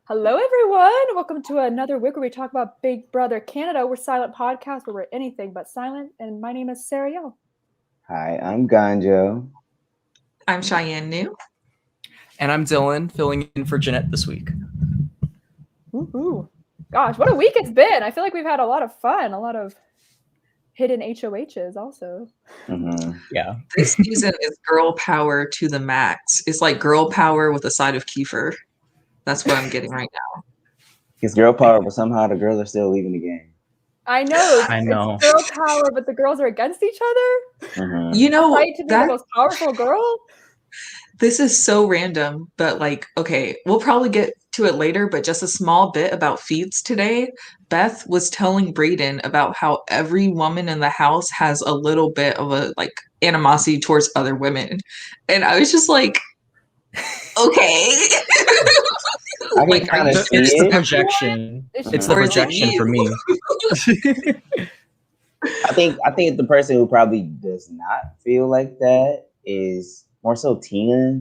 Hello, everyone. Welcome to another week where we talk about Big Brother Canada. We're silent podcast where we're anything but silent. And my name is Sarah Yo. Hi, I'm Ganjo. I'm Cheyenne New. And I'm Dylan, filling in for Jeanette this week. Woohoo. Gosh, what a week it's been. I feel like we've had a lot of fun, a lot of hidden HOHs also. Mm-hmm. Yeah. This season is girl power to the max. It's like girl power with a side of kefir. That's what I'm getting right now. It's girl power, but somehow the girls are still leaving the game. I know. I know. It's girl power, but the girls are against each other. Mm-hmm. You know, Fight to be the most powerful girl. This is so random, but like, okay, we'll probably get to it later, but just a small bit about feeds today. Beth was telling Braden about how every woman in the house has a little bit of a like animosity towards other women. And I was just like, okay. I can kind of see It's the it. projection. It's the Or is it projection you? for me. I think the person who probably does not feel like that is more so Tina.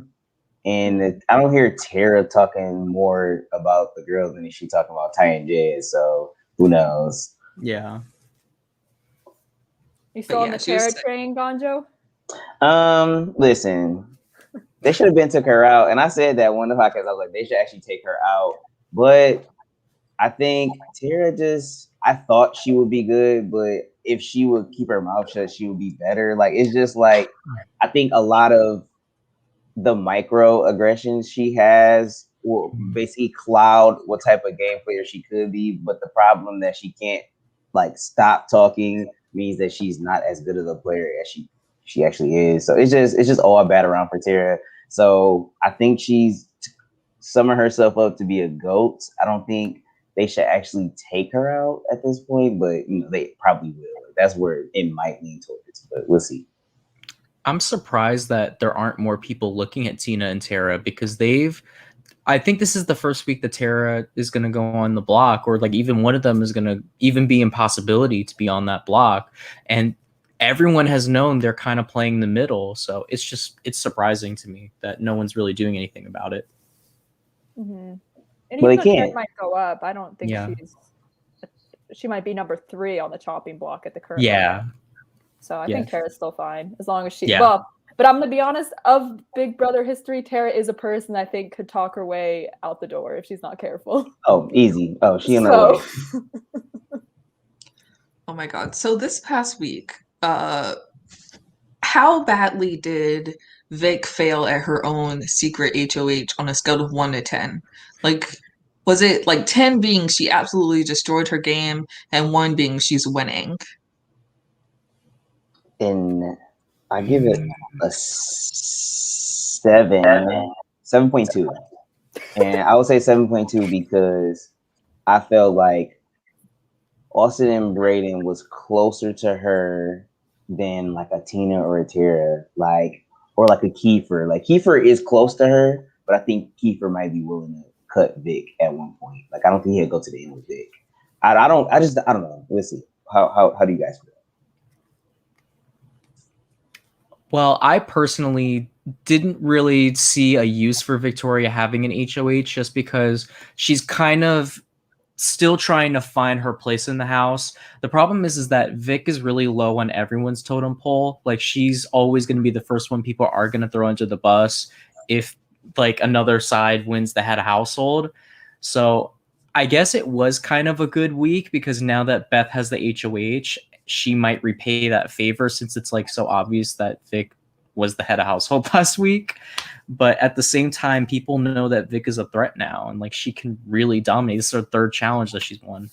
And I don't hear Tara talking more about the girls than she talking about Ty and Jed. So who knows? Yeah. You still But on yeah, the she was Tara sick. train, Gonjo? Listen, they should have been took her out. And I said that one of the podcasts, I was like, they should actually take her out. But I think Tara I thought she would be good, but if she would keep her mouth shut, she would be better. Like, it's just like, I think a lot of the microaggressions she has will basically cloud what type of game player she could be. But the problem that she can't like stop talking means that she's not as good of a player as she actually is. So it's just all bad around for Tara. So I think she's summoned herself up to be a GOAT. I don't think they should actually take her out at this point, but they probably will. That's where it might lean towards, but we'll see. I'm surprised that there aren't more people looking at Tina and Tara because I think this is the first week that Tara is going to go on the block, or like even one of them is going to even be in possibility to be on that block. And everyone has known they're kind of playing the middle. So it's surprising to me that no one's really doing anything about it. Mm-hmm. And Well, even they though Tara can't. might go up, I don't think Yeah. she might be number 3 on the chopping block at the current Yeah. level. So I Yeah. think Tara's still fine as long as she. Yeah. Well, but I'm gonna be honest. Of Big Brother history, Tara is a person I think could talk her way out the door if she's not careful. Oh, easy. Oh, she in her way. Oh my God. So this past week, how badly did Vic fail at her own secret HOH on a scale of 1 to 10? Like, was it like 10 being she absolutely destroyed her game and 1 being she's winning? And I give it a 7.2. And I would say 7.2 because I felt like Austin and Braden was closer to her than like a Tina or a Tara, or like a Kiefer. Like Kiefer is close to her, but I think Kiefer might be willing to cut Vic at one point. Like I don't think he'll go to the end with Vic. I don't know. Let's see. How do you guys feel? Well, I personally didn't really see a use for Victoria having an HOH just because she's kind of still trying to find her place in the house. The problem is that Vic is really low on everyone's totem pole. Like she's always going to be the first one people are going to throw under the bus if like another side wins the head of household. So I guess it was kind of a good week because now that Beth has the HOH, she might repay that favor since it's like so obvious that Vic was the head of household last week. But at the same time, people know that Vic is a threat now and like she can really dominate. This is her third challenge that she's won.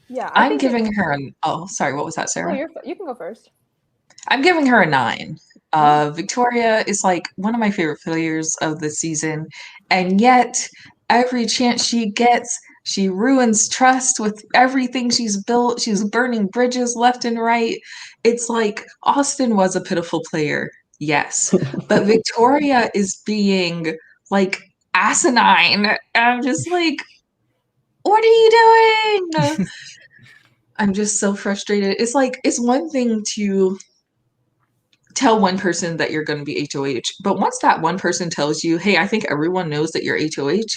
Yeah, I'm giving her oh, sorry, what was that, Sarah? No, you can go first. I'm giving her a 9. Victoria is like one of my favorite players of the season, and yet every chance she gets, she ruins trust with everything she's built. She's burning bridges left and right. It's like Austin was a pitiful player, yes, but Victoria is being like asinine. And I'm just like, what are you doing? I'm just so frustrated. It's like it's one thing to tell one person that you're going to be HOH, but once that one person tells you, hey, I think everyone knows that you're HOH,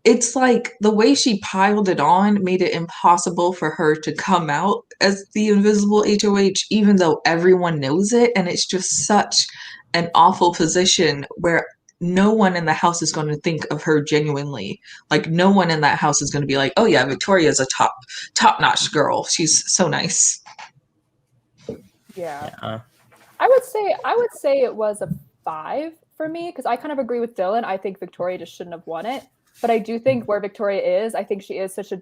it's like the way she piled it on made it impossible for her to come out as the invisible HOH, even though everyone knows it. And it's just such an awful position where no one in the house is going to think of her genuinely. Like, no one in that house is going to be like, oh yeah, Victoria's a top-notch girl. She's so nice. Yeah. Yeah. I would say it was a 5 for me, because I kind of agree with Dylan. I think Victoria just shouldn't have won it. But I do think where Victoria is, I think she is such a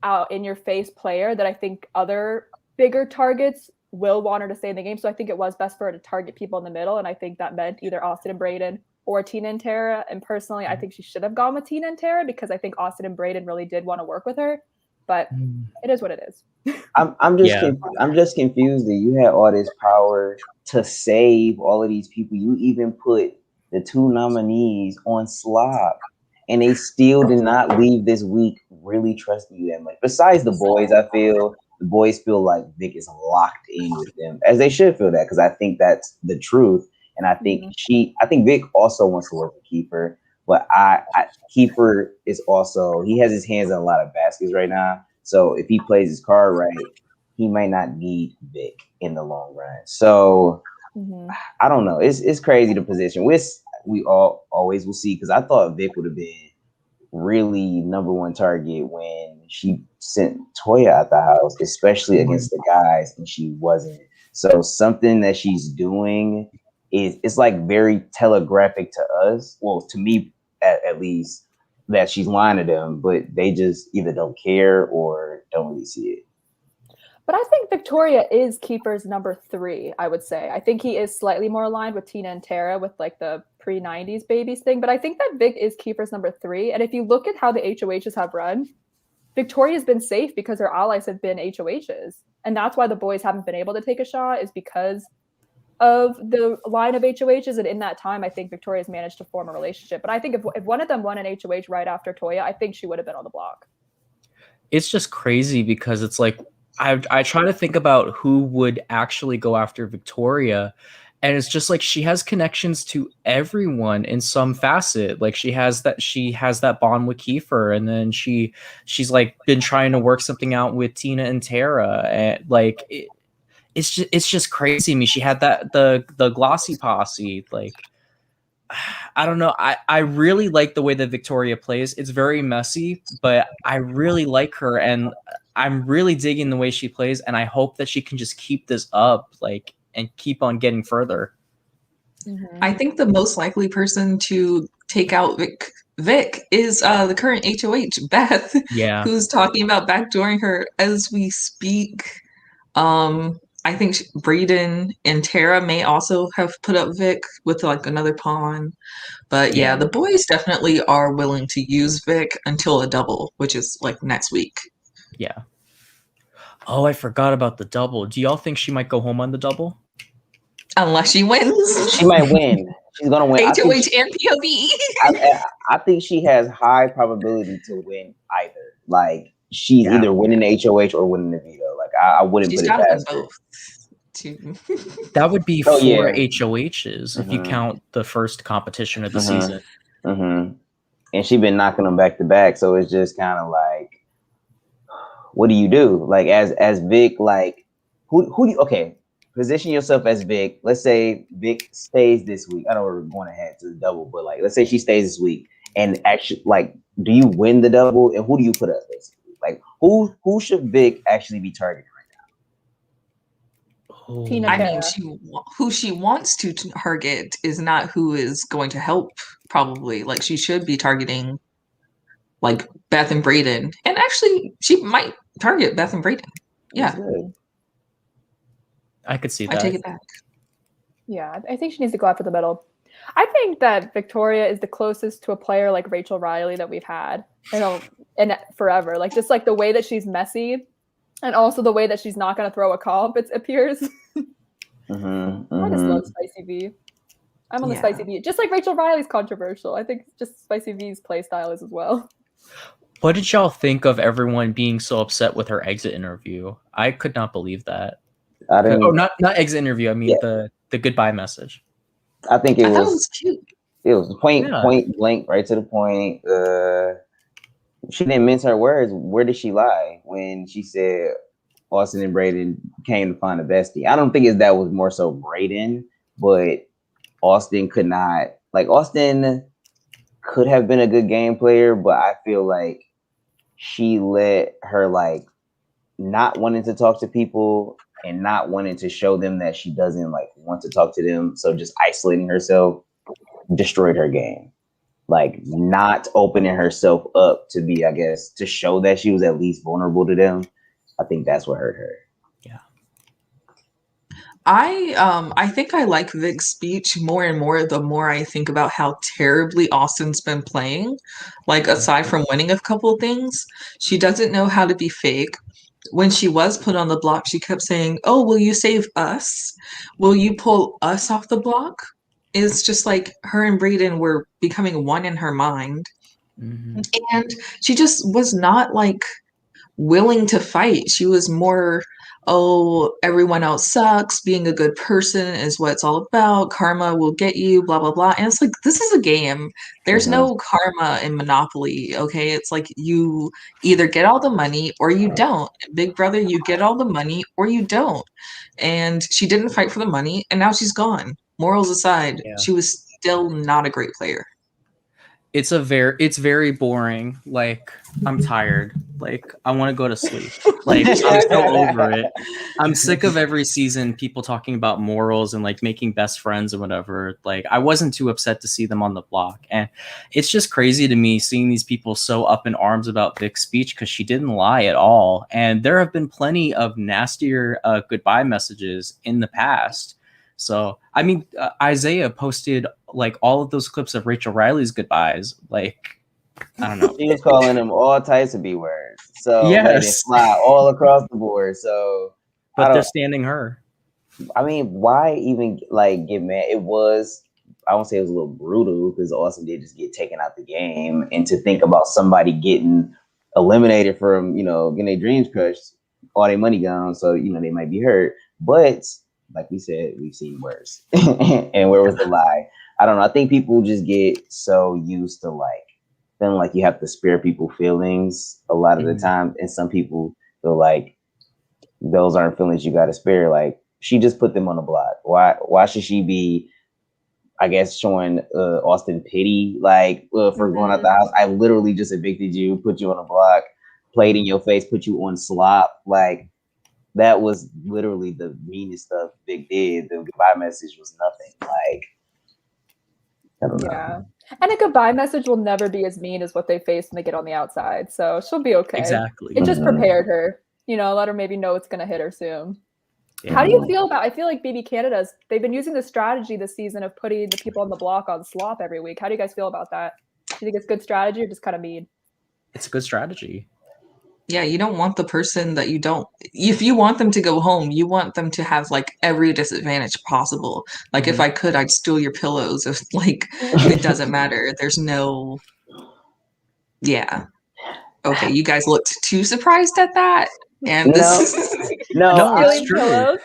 out in your face player that I think other bigger targets will want her to stay in the game. So I think it was best for her to target people in the middle. And I think that meant either Austin and Brayden or Tina and Tara. And personally, I think she should have gone with Tina and Tara, because I think Austin and Brayden really did want to work with her. But it is what it is. I'm just confused that you had all this power to save all of these people. You even put the 2 nominees on slop, and they still did not leave this week really trusting you that much. Besides the boys, I feel the boys feel like Vic is locked in with them, as they should feel that, because I think that's the truth. And I think I think Vic also wants to work with Kiefer, but Kiefer is also, he has his hands on a lot of baskets right now. So if he plays his card right, he might not need Vic in the long run. So I don't know. It's crazy the position. We all always will see, because I thought Vic would have been really number 1 target when she sent Toya out the house, especially against the guys, and she wasn't. So something that she's doing it's like very telegraphic to us. Well, to me at least, that she's lying to them, but they just either don't care or don't really see it. But I think Victoria is Kiefer's number 3, I would say. I think he is slightly more aligned with Tina and Tara with like the pre-90s babies thing. But I think that Vic is Kiefer's number 3. And if you look at how the HOHs have run, Victoria's been safe because her allies have been HOHs. And that's why the boys haven't been able to take a shot, is because of the line of HOHs. And in that time, I think Victoria's managed to form a relationship. But I think if one of them won an HOH right after Toya, I think she would have been on the block. It's just crazy, because it's like, I try to think about who would actually go after Victoria, and it's just like she has connections to everyone in some facet. Like she has that bond with Kiefer, and then she's like been trying to work something out with Tina and Tara, and like it's just crazy to me. She had the Glossy Posse. Like, I don't know. I really like the way that Victoria plays. It's very messy, but I really like her, and I'm really digging the way she plays, and I hope that she can just keep this up, like, and keep on getting further. I think the most likely person to take out Vic is the current HOH, Beth, who's talking about backdooring her as we speak. I think Brayden and Tara may also have put up Vic with like another pawn. But yeah, the boys definitely are willing to use Vic until a double, which is like next week. Yeah. Oh, I forgot about the double. Do y'all think she might go home on the double? Unless she wins. She might win. She's going to win. HOH and POV. I think she has high probability to win either. Like, she's either winning the HOH or winning the veto. Like, I wouldn't put it past her. That would be 4 HOHs if you count the first competition of the season. And she's been knocking them back to back, so it's just kind of like, what do you do? Like, as Vic, like, who do you, okay, position yourself as Vic. Let's say Vic stays this week. I know we're going ahead to the double, but like, let's say she stays this week, and actually, like, do you win the double, and who do you put up basically? Like, who should Vic actually be targeting right now? Tina I Tara. mean, who she wants to target is not who is going to help, probably. Like, she should be targeting, like, Beth and Brayden. And actually, she might target Beth and Brayden. Yeah. I could see that. I take it back. Yeah, I think she needs to go after the middle. I think that Victoria is the closest to a player like Rachel Riley that we've had, and forever. Like, just like the way that she's messy, and also the way that she's not going to throw a comp, it appears. I just love Spicy V. I'm on the Spicy V. Just like Rachel Riley's controversial. I think just Spicy V's play style is as well. What did y'all think of everyone being so upset with her exit interview? I could not believe that. I didn't. Oh, not exit interview. I mean Yeah. the goodbye message. I think it I thought it was. was cute. It was point Yeah. point blank, right to the point. She didn't mince her words. Where did she lie when she said Austin and Brayden came to find a bestie? I don't think that was more so Brayden, but Austin could not. Like Austin could have been a good game player, but I feel like she let her like not wanting to talk to people and not wanting to show them that she doesn't like want to talk to them. So just isolating herself destroyed her game. Like not opening herself up to be, I guess, to show that she was at least vulnerable to them. I think that's what hurt her. I think I like Vic's speech more and more the more I think about how terribly Austin's been playing. Like aside from winning a couple things, she doesn't know how to be fake. When she was put on the block, she kept saying, "Oh, will you save us? Will you pull us off the block?" It's just like her and Brayden were becoming one in her mind. Mhm. And she just was not like willing to fight. She was more, oh, everyone else sucks. Being a good person is what it's all about. Karma will get you, blah, blah, blah. And it's like, this is a game. There's no karma in Monopoly, okay? It's like you either get all the money or you don't. Big Brother, you get all the money or you don't. And she didn't fight for the money, and now she's gone. Morals aside, Yeah. she was still not a great player. It's very boring. Like I'm tired. Like I want to go to sleep. Like I'm so over it. I'm sick of every season people talking about morals and like making best friends and whatever. Like I wasn't too upset to see them on the block, and it's just crazy to me seeing these people so up in arms about Vic's speech because she didn't lie at all. And there have been plenty of nastier goodbye messages in the past. So, I mean, Isaiah posted like all of those clips of Rachel Riley's goodbyes. Like, I don't know. She was calling them all types of B words. So Yes. let it fly all across the board. So But they're standing her. I mean, why even like get mad? It was, I won't say it was a little brutal because Austin did just get taken out the game. And to think about somebody getting eliminated from, getting their dreams crushed, all their money gone. So, they might be hurt. But like we said, we've seen worse. And where was the lie? I don't know. I think people just get so used to like feeling like you have to spare people feelings a lot of the time. And some people feel like those aren't feelings you got to spare. Like she just put them on the block. Why should she be, I guess, showing Austin pity, like for going out the house? I literally just evicted you, put you on a block, played in your face, put you on slop. Like that was literally the meanest stuff Vic did. The goodbye message was nothing. Like, I don't know. Yeah. And a goodbye message will never be as mean as what they face when they get on the outside. So she'll be okay. Exactly. It just prepared her. Let her maybe know it's going to hit her soon. Yeah. How do you feel about, I feel like BB Canada's, they've been using the strategy this season of putting the people on the block on slop every week. How do you guys feel about that? Do you think it's good strategy or just kind of mean? It's a good strategy. Yeah, you don't want the person that you don't, if you want them to go home, you want them to have like every disadvantage possible. Like if I could, I'd steal your pillows. If like, it doesn't matter. There's no, yeah. Okay, you guys looked too surprised at that. And No, it's true.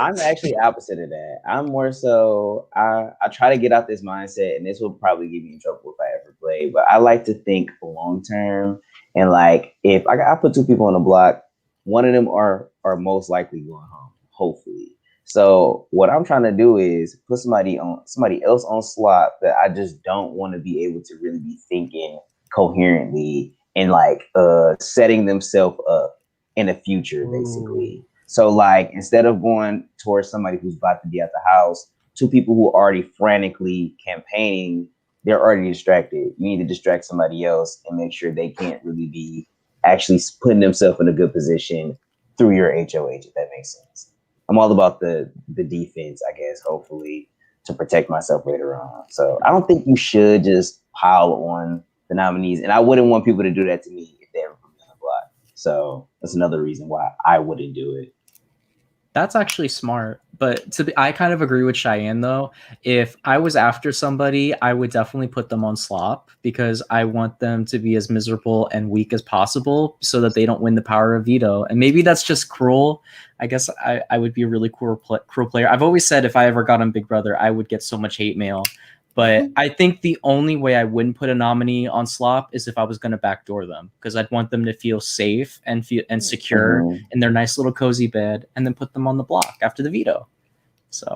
I'm actually opposite of that. I'm more so I try to get out this mindset, and this will probably get me in trouble if I ever play. But I like to think long term, and like if I put two people on the block, one of them are most likely going home, hopefully. So what I'm trying to do is put somebody else on slot that I just don't want to be able to really be thinking coherently and like setting themselves up in the future, basically. So like instead of going towards somebody who's about to be at the house, two people who are already frantically campaigning, they're already distracted. You need to distract somebody else and make sure they can't really be actually putting themselves in a good position through your HOH, if that makes sense. I'm all about the defense, I guess, hopefully, to protect myself later on. So I don't think you should just pile on the nominees. And I wouldn't want people to do that to me if they ever put me on the block. So that's another reason why I wouldn't do it. That's actually smart. But I kind of agree with Cheyenne though. If I was after somebody, I would definitely put them on slop because I want them to be as miserable and weak as possible so that they don't win the power of veto. And maybe that's just cruel. I guess I would be a really cruel player. I've always said if I ever got on Big Brother, I would get so much hate mail. But I think the only way I wouldn't put a nominee on slop is if I was going to backdoor them because I'd want them to feel safe and secure in their nice little cozy bed and then put them on the block after the veto. So,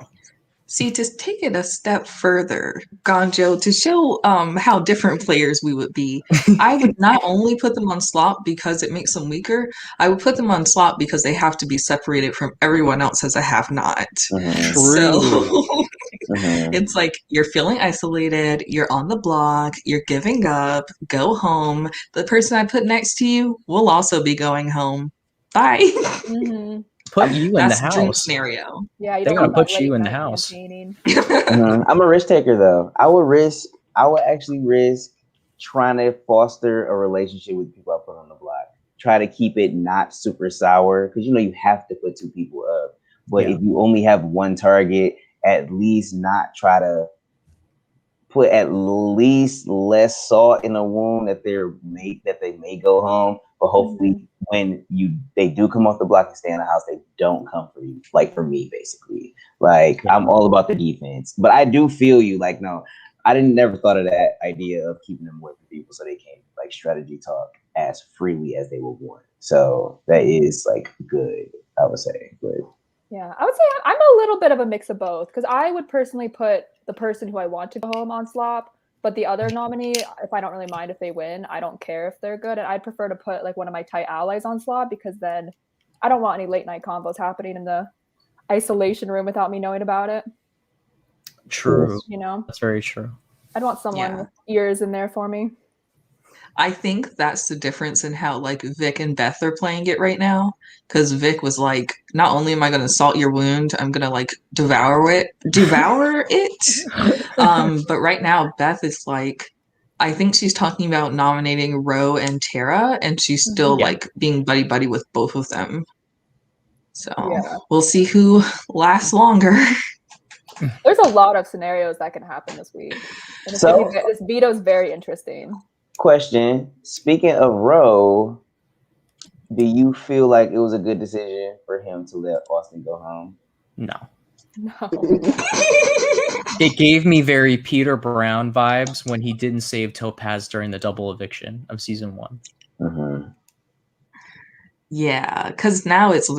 see, to take it a step further, Gonjo, to show how different players we would be, I would not only put them on slop because it makes them weaker, I would put them on slop because they have to be separated from everyone else as a have-not. So it's like you're feeling isolated, you're on the block, you're giving up, go home. The person I put next to you will also be going home. Bye. Put you in the That's dream house. scenario. Yeah, you They don't gotta want put that you late in the night house. campaigning. I'm a risk taker though. I would actually risk trying to foster a relationship with people I put on the block. Try to keep it not super sour because you have to put two people up. But if you only have one target, at least not try to put at least less salt in a wound that they may go home. But hopefully when they do come off the block and stay in the house, they don't come for you. Like for me, basically. Like I'm all about the defense. But I do feel you. Like, no, I never thought of that idea of keeping them away from people so they can like strategy talk as freely as they would want. So that is like good, I would say. But yeah, I would say I'm a little bit of a mix of both because I would personally put the person who I want to go home on slop, but the other nominee, if I don't really mind if they win, I don't care if they're good, and I'd prefer to put like one of my tight allies on slop because then I don't want any late night combos happening in the isolation room without me knowing about it. True. That's very true. I'd want someone with ears in there for me. I think that's the difference in how like Vic and Beth are playing it right now. Because Vic was like, not only am I going to salt your wound, I'm going to like devour it. But right now, Beth is like, I think she's talking about nominating Ro and Tara, and she's still like being buddy with both of them. So we'll see who lasts longer. There's a lot of scenarios that can happen this week. And this veto is very interesting. Question. Speaking of Ro, do you feel like it was a good decision for him to let Austin go home? No. It gave me very Peter Brown vibes when he didn't save Topaz during the double eviction of season 1. Yeah, because now it's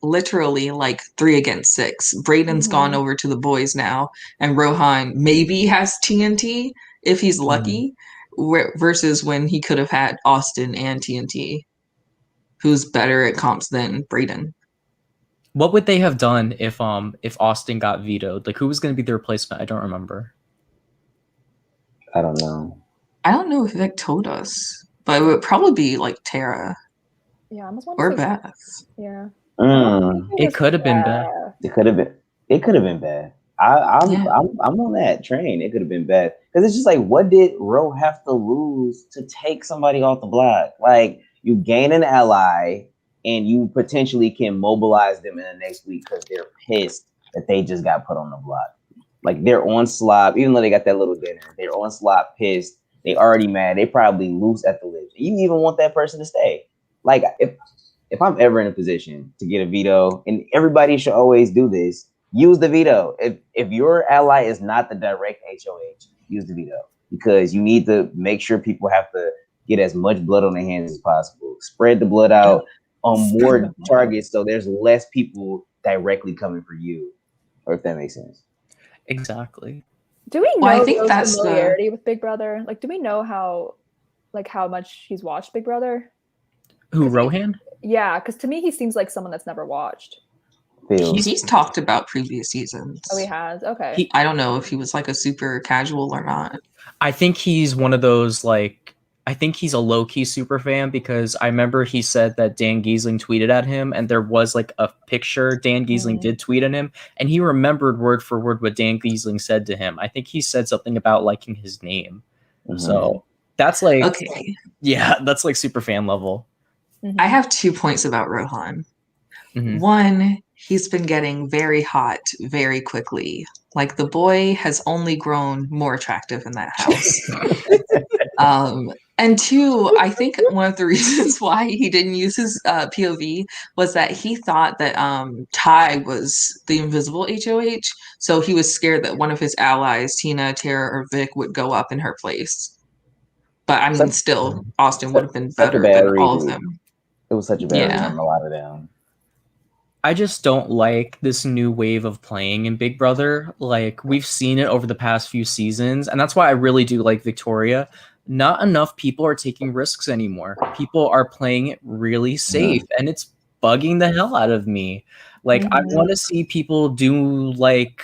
literally like 3 against 6. Brayden's gone over to the boys now, and Rohan maybe has TNT if he's lucky, versus when he could have had Austin and TNT, who's better at comps than Brayden. What would they have done if Austin got vetoed? Like, who was going to be the replacement? I don't remember. I don't know. I don't know if Vic told us, but it would probably be like Tara. Yeah, I almost want or to say Beth. Yeah. It could have been bad. It could have been bad. I'm on that train. It could have been bad because it's just like, what did Ro have to lose to take somebody off the block? Like, you gain an ally, and you potentially can mobilize them in the next week because they're pissed that they just got put on the block. Like, they're on slop, even though they got that little dinner. They're on slop, pissed. They already mad. They probably loose at the lips. You even want that person to stay. Like, if I'm ever in a position to get a veto, and everybody should always do this, use the veto. If your ally is not the direct HOH, use the veto because you need to make sure people have to get as much blood on their hands as possible. Spread the blood out on more targets so there's less people directly coming for you, or if that makes sense. Exactly. Do we know Well, I think that's familiarity with Big Brother? Like, do we know how much he's watched Big Brother? Who, Rohan? Yeah, because to me, he seems like someone that's never watched. He's talked about previous seasons. Oh, he has? Okay. I don't know if he was like a super casual or not. I think he's one of those, like, I think he's a low-key super fan because I remember he said that Dan Giesling tweeted at him and there was like a picture Dan Giesling did tweet at him and he remembered word for word what Dan Giesling said to him. I think he said something about liking his name. So that's like, okay. Yeah, that's like super fan level. I have 2 points about Rohan. Mm-hmm. One, he's been getting very hot very quickly. Like the boy has only grown more attractive in that house. And two, I think one of the reasons why he didn't use his POV was that he thought that Ty was the invisible HOH. So he was scared that one of his allies, Tina, Tara, or Vic, would go up in her place. But I mean, still, Austin would have been better than all of them. It was such a bad read Yeah. on a lot of them. I just don't like this new wave of playing in Big Brother. Like, we've seen it over the past few seasons, and that's why I really do like Victoria. Not enough people are taking risks anymore. People are playing it really safe, and it's bugging the hell out of me. Like, I want to see people do, like,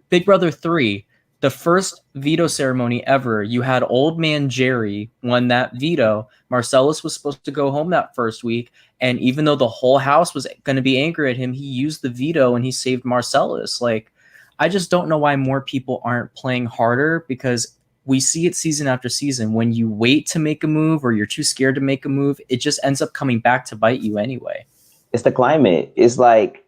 Big Brother 3, the first veto ceremony ever. You had old man Jerry won that veto. Marcellus was supposed to go home that first week, and even though the whole house was going to be angry at him, he used the veto and he saved Marcellus. Like, I just don't know why more people aren't playing harder, because we see it season after season. When you wait to make a move or you're too scared to make a move, it just ends up coming back to bite you anyway. It's the climate. It's like,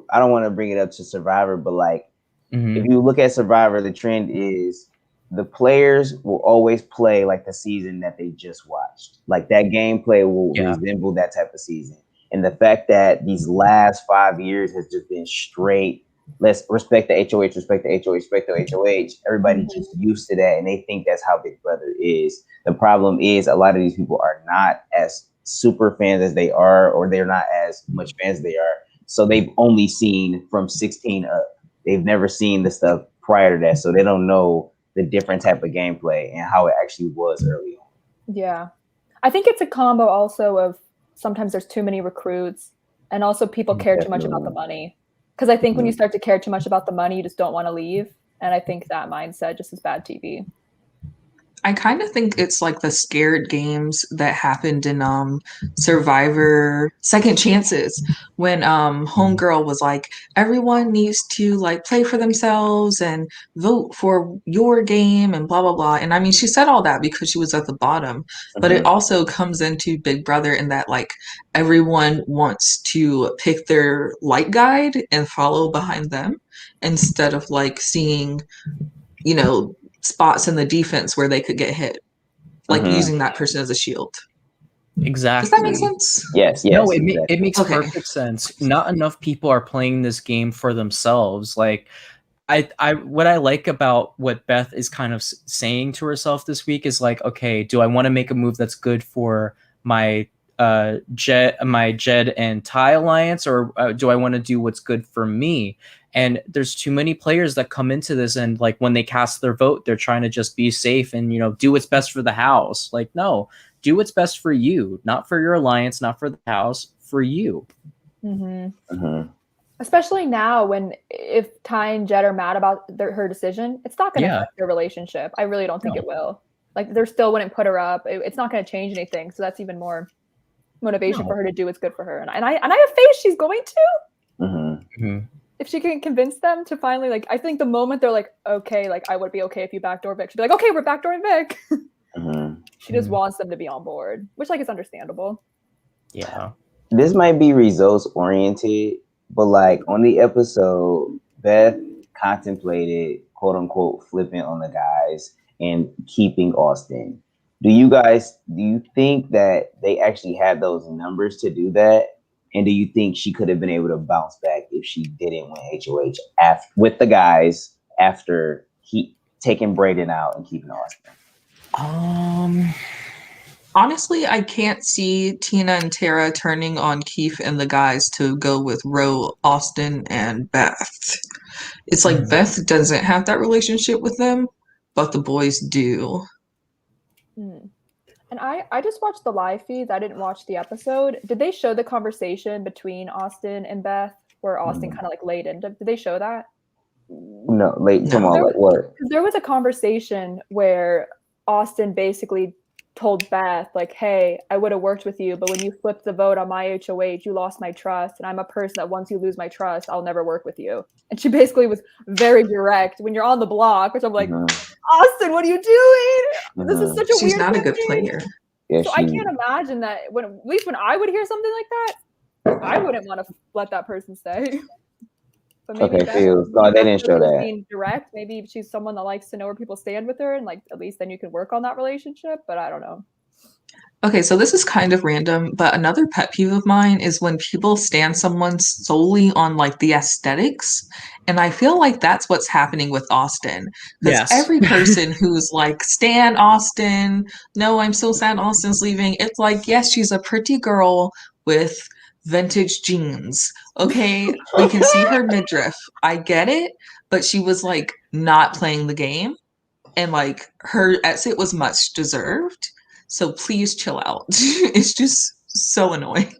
I don't want to bring it up to Survivor, but like, if you look at Survivor, the trend is the players will always play like the season that they just watched. Like, that gameplay will resemble that type of season. And the fact that these last 5 years has just been straight, let's respect the HOH, respect the HOH, respect the HOH. Everybody's just used to that, and they think that's how Big Brother is. The problem is a lot of these people are not as super fans as they are, or they're not as much fans as they are. So they've only seen from 16 up. They've never seen the stuff prior to that, so they don't know the different type of gameplay and how it actually was early on. Yeah. I think it's a combo also of sometimes there's too many recruits, and also people care too much about the money. Because I think when you start to care too much about the money, you just don't want to leave. And I think that mindset just is bad TV. I kind of think it's like the scared games that happened in Survivor Second Chances, when Homegirl was like, everyone needs to like play for themselves and vote for your game and blah blah blah. And I mean, she said all that because she was at the bottom, but it also comes into Big Brother in that like everyone wants to pick their light guide and follow behind them instead of like seeing, you know, spots in the defense where they could get hit, like using that person as a shield. Exactly. Does that make sense? Yes. No, Exactly. it makes perfect sense. Not enough people are playing this game for themselves. Like, I what I like about what Beth is kind of saying to herself this week is like, okay, do I want to make a move that's good for my Jed and Ty alliance, or do I want to do what's good for me? And there's too many players that come into this, and like when they cast their vote, they're trying to just be safe and, you know, do what's best for the house. Like, no, do what's best for you, not for your alliance, not for the house, for you. Especially now, when if Ty and Jed are mad about her decision, it's not going to affect their relationship. I really don't think it will. Like, they still wouldn't put her up. It's not going to change anything. So that's even more motivation for her to do what's good for her. And I have faith she's going to. If she can convince them to finally, like, I think the moment they're like, okay, like, I would be okay if you backdoor Vic, she'd be like, okay, we're backdooring Vic. She just wants them to be on board, which, like, is understandable. Yeah. This might be results oriented, but like on the episode, Beth contemplated, quote unquote, flipping on the guys and keeping Austin. Do you think that they actually had those numbers to do that? And do you think she could have been able to bounce back if she didn't win HOH with the guys after taking Brayden out and keeping Austin? Honestly, I can't see Tina and Tara turning on Keith and the guys to go with Ro, Austin, and Beth. It's like Beth doesn't have that relationship with them, but the boys do. And I just watched the live feeds. I didn't watch the episode. Did they show the conversation between Austin and Beth where Austin kind of like laid into? Did they show that? No, come on, like what? There was a conversation where Austin basically told Beth, like, hey, I would have worked with you, but when you flipped the vote on my HOH, you lost my trust. And I'm a person that once you lose my trust, I'll never work with you. And she basically was very direct when you're on the block, which I'm like, Austin, what are you doing? This is such a weird She's not a good thing. player. Yeah, so I can't imagine that at least when I would hear something like that, I wouldn't want to let that person stay. But maybe Okay, Beth, feels. No, they didn't Beth show was that. being direct. Maybe she's someone that likes to know where people stand with her, and like at least then you can work on that relationship. But I don't know. Okay, so this is kind of random, but another pet peeve of mine is when people stand someone solely on like the aesthetics. And I feel like that's what's happening with Austin. Because Yes. every person who's like, Stan Austin, no, I'm so sad Austin's leaving. It's like, yes, she's a pretty girl with vintage jeans. Okay, we can see her midriff. I get it, but she was like not playing the game. And like her exit was much deserved. So please chill out. It's just so annoying.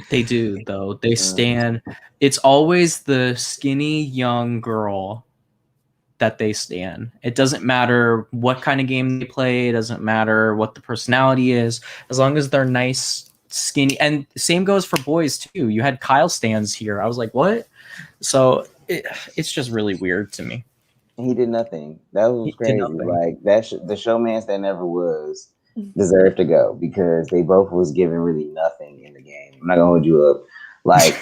They do though. They stand. It's always the skinny young girl that they stand. It doesn't matter what kind of game they play. It doesn't matter what the personality is. As long as they're nice, skinny, and same goes for boys too. You had Kyle stands here. I was like, what? So it's just really weird to me. He did nothing. That was He did crazy. nothing. Like that, the showmans that never was deserved to go because they both was giving really nothing in the game. I'm not gonna hold you up. Like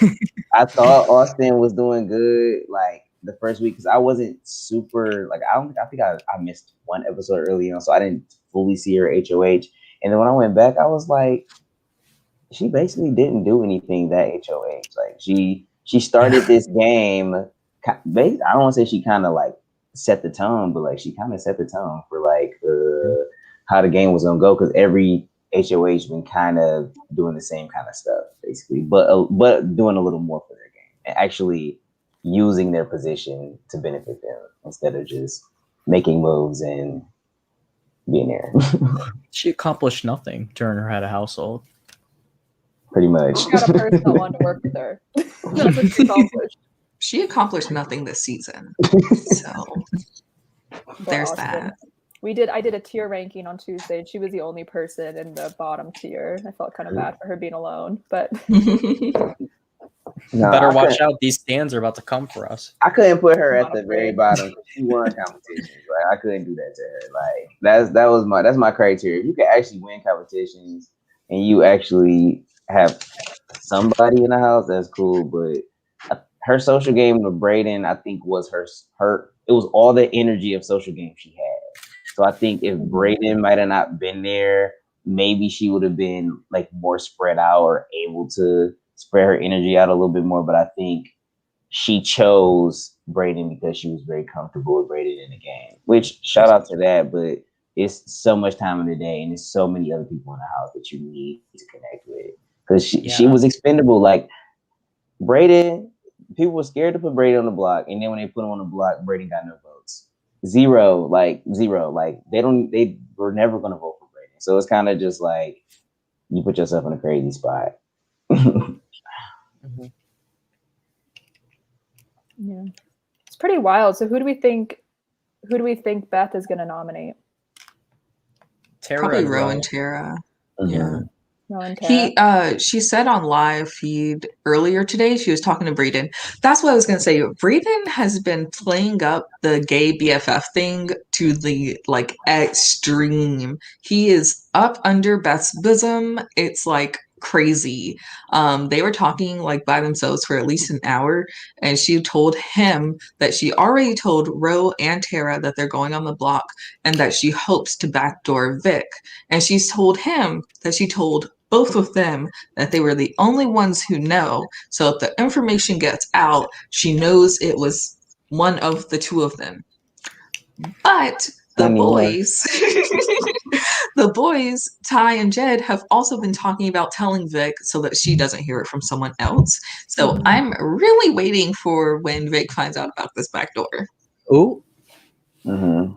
I thought Austin was doing good. Like the first week because I wasn't super like I think I missed one episode early on, so I didn't fully see her HOH. And then when I went back, I was like, she basically didn't do anything that HOH. Like she started this game. I don't want to say she kind of like set the tone, but like she kind of set the tone for like how the game was gonna go because every HOH been kind of doing the same kind of stuff basically, but doing a little more for their game and actually using their position to benefit them instead of just making moves and being there. She accomplished nothing during her head of household. Pretty much. She got a person that wanted to work with her. That's what she accomplished. She accomplished nothing this season. So there's Austin. that. I did a tier ranking on Tuesday, and she was the only person in the bottom tier. I felt kind of bad for her being alone, but No, Better watch out. These stands are about to come for us. I couldn't put her at Not the very afraid. bottom. She won competitions, right? I couldn't do that to her. Like that's my criteria. If you can actually win competitions and you actually have somebody in the house, that's cool. But her social game with Brayden, I think was her. It was all the energy of social game she had. So I think if Brayden might have not been there, maybe she would have been like more spread out or able to spread her energy out a little bit more. But I think she chose Brayden because she was very comfortable with Brayden in the game, which shout out to that. But it's so much time in the day and there's so many other people in the house that you need to connect with because she was expendable. Like Brayden, people were scared to put Brayden on the block. And then when they put him on the block, Brayden got no votes. Zero. Like they were never going to vote for Brayden. So it's kind of just like you put yourself in a crazy spot. Mm-hmm. yeah, it's pretty wild. So who do we think Beth is going to nominate? Tara Probably and Rowan Tara. Yeah. Rowan Tara? She said on live feed earlier today, she was talking to Brayden. That's what I was gonna say. Brayden has been playing up the gay BFF thing to the like extreme. He is up under Beth's bosom. It's like crazy. They were talking like by themselves for at least an hour, and she told him that she already told Ro and Tara that they're going on the block and that she hopes to backdoor Vic. And she's told him that she told both of them that they were the only ones who know. So if the information gets out, she knows it was one of the two of them. But the boys, the boys, Ty and Jed, have also been talking about telling Vic so that she doesn't hear it from someone else. So I'm really waiting for when Vic finds out about this backdoor. Oh. Mm-hmm.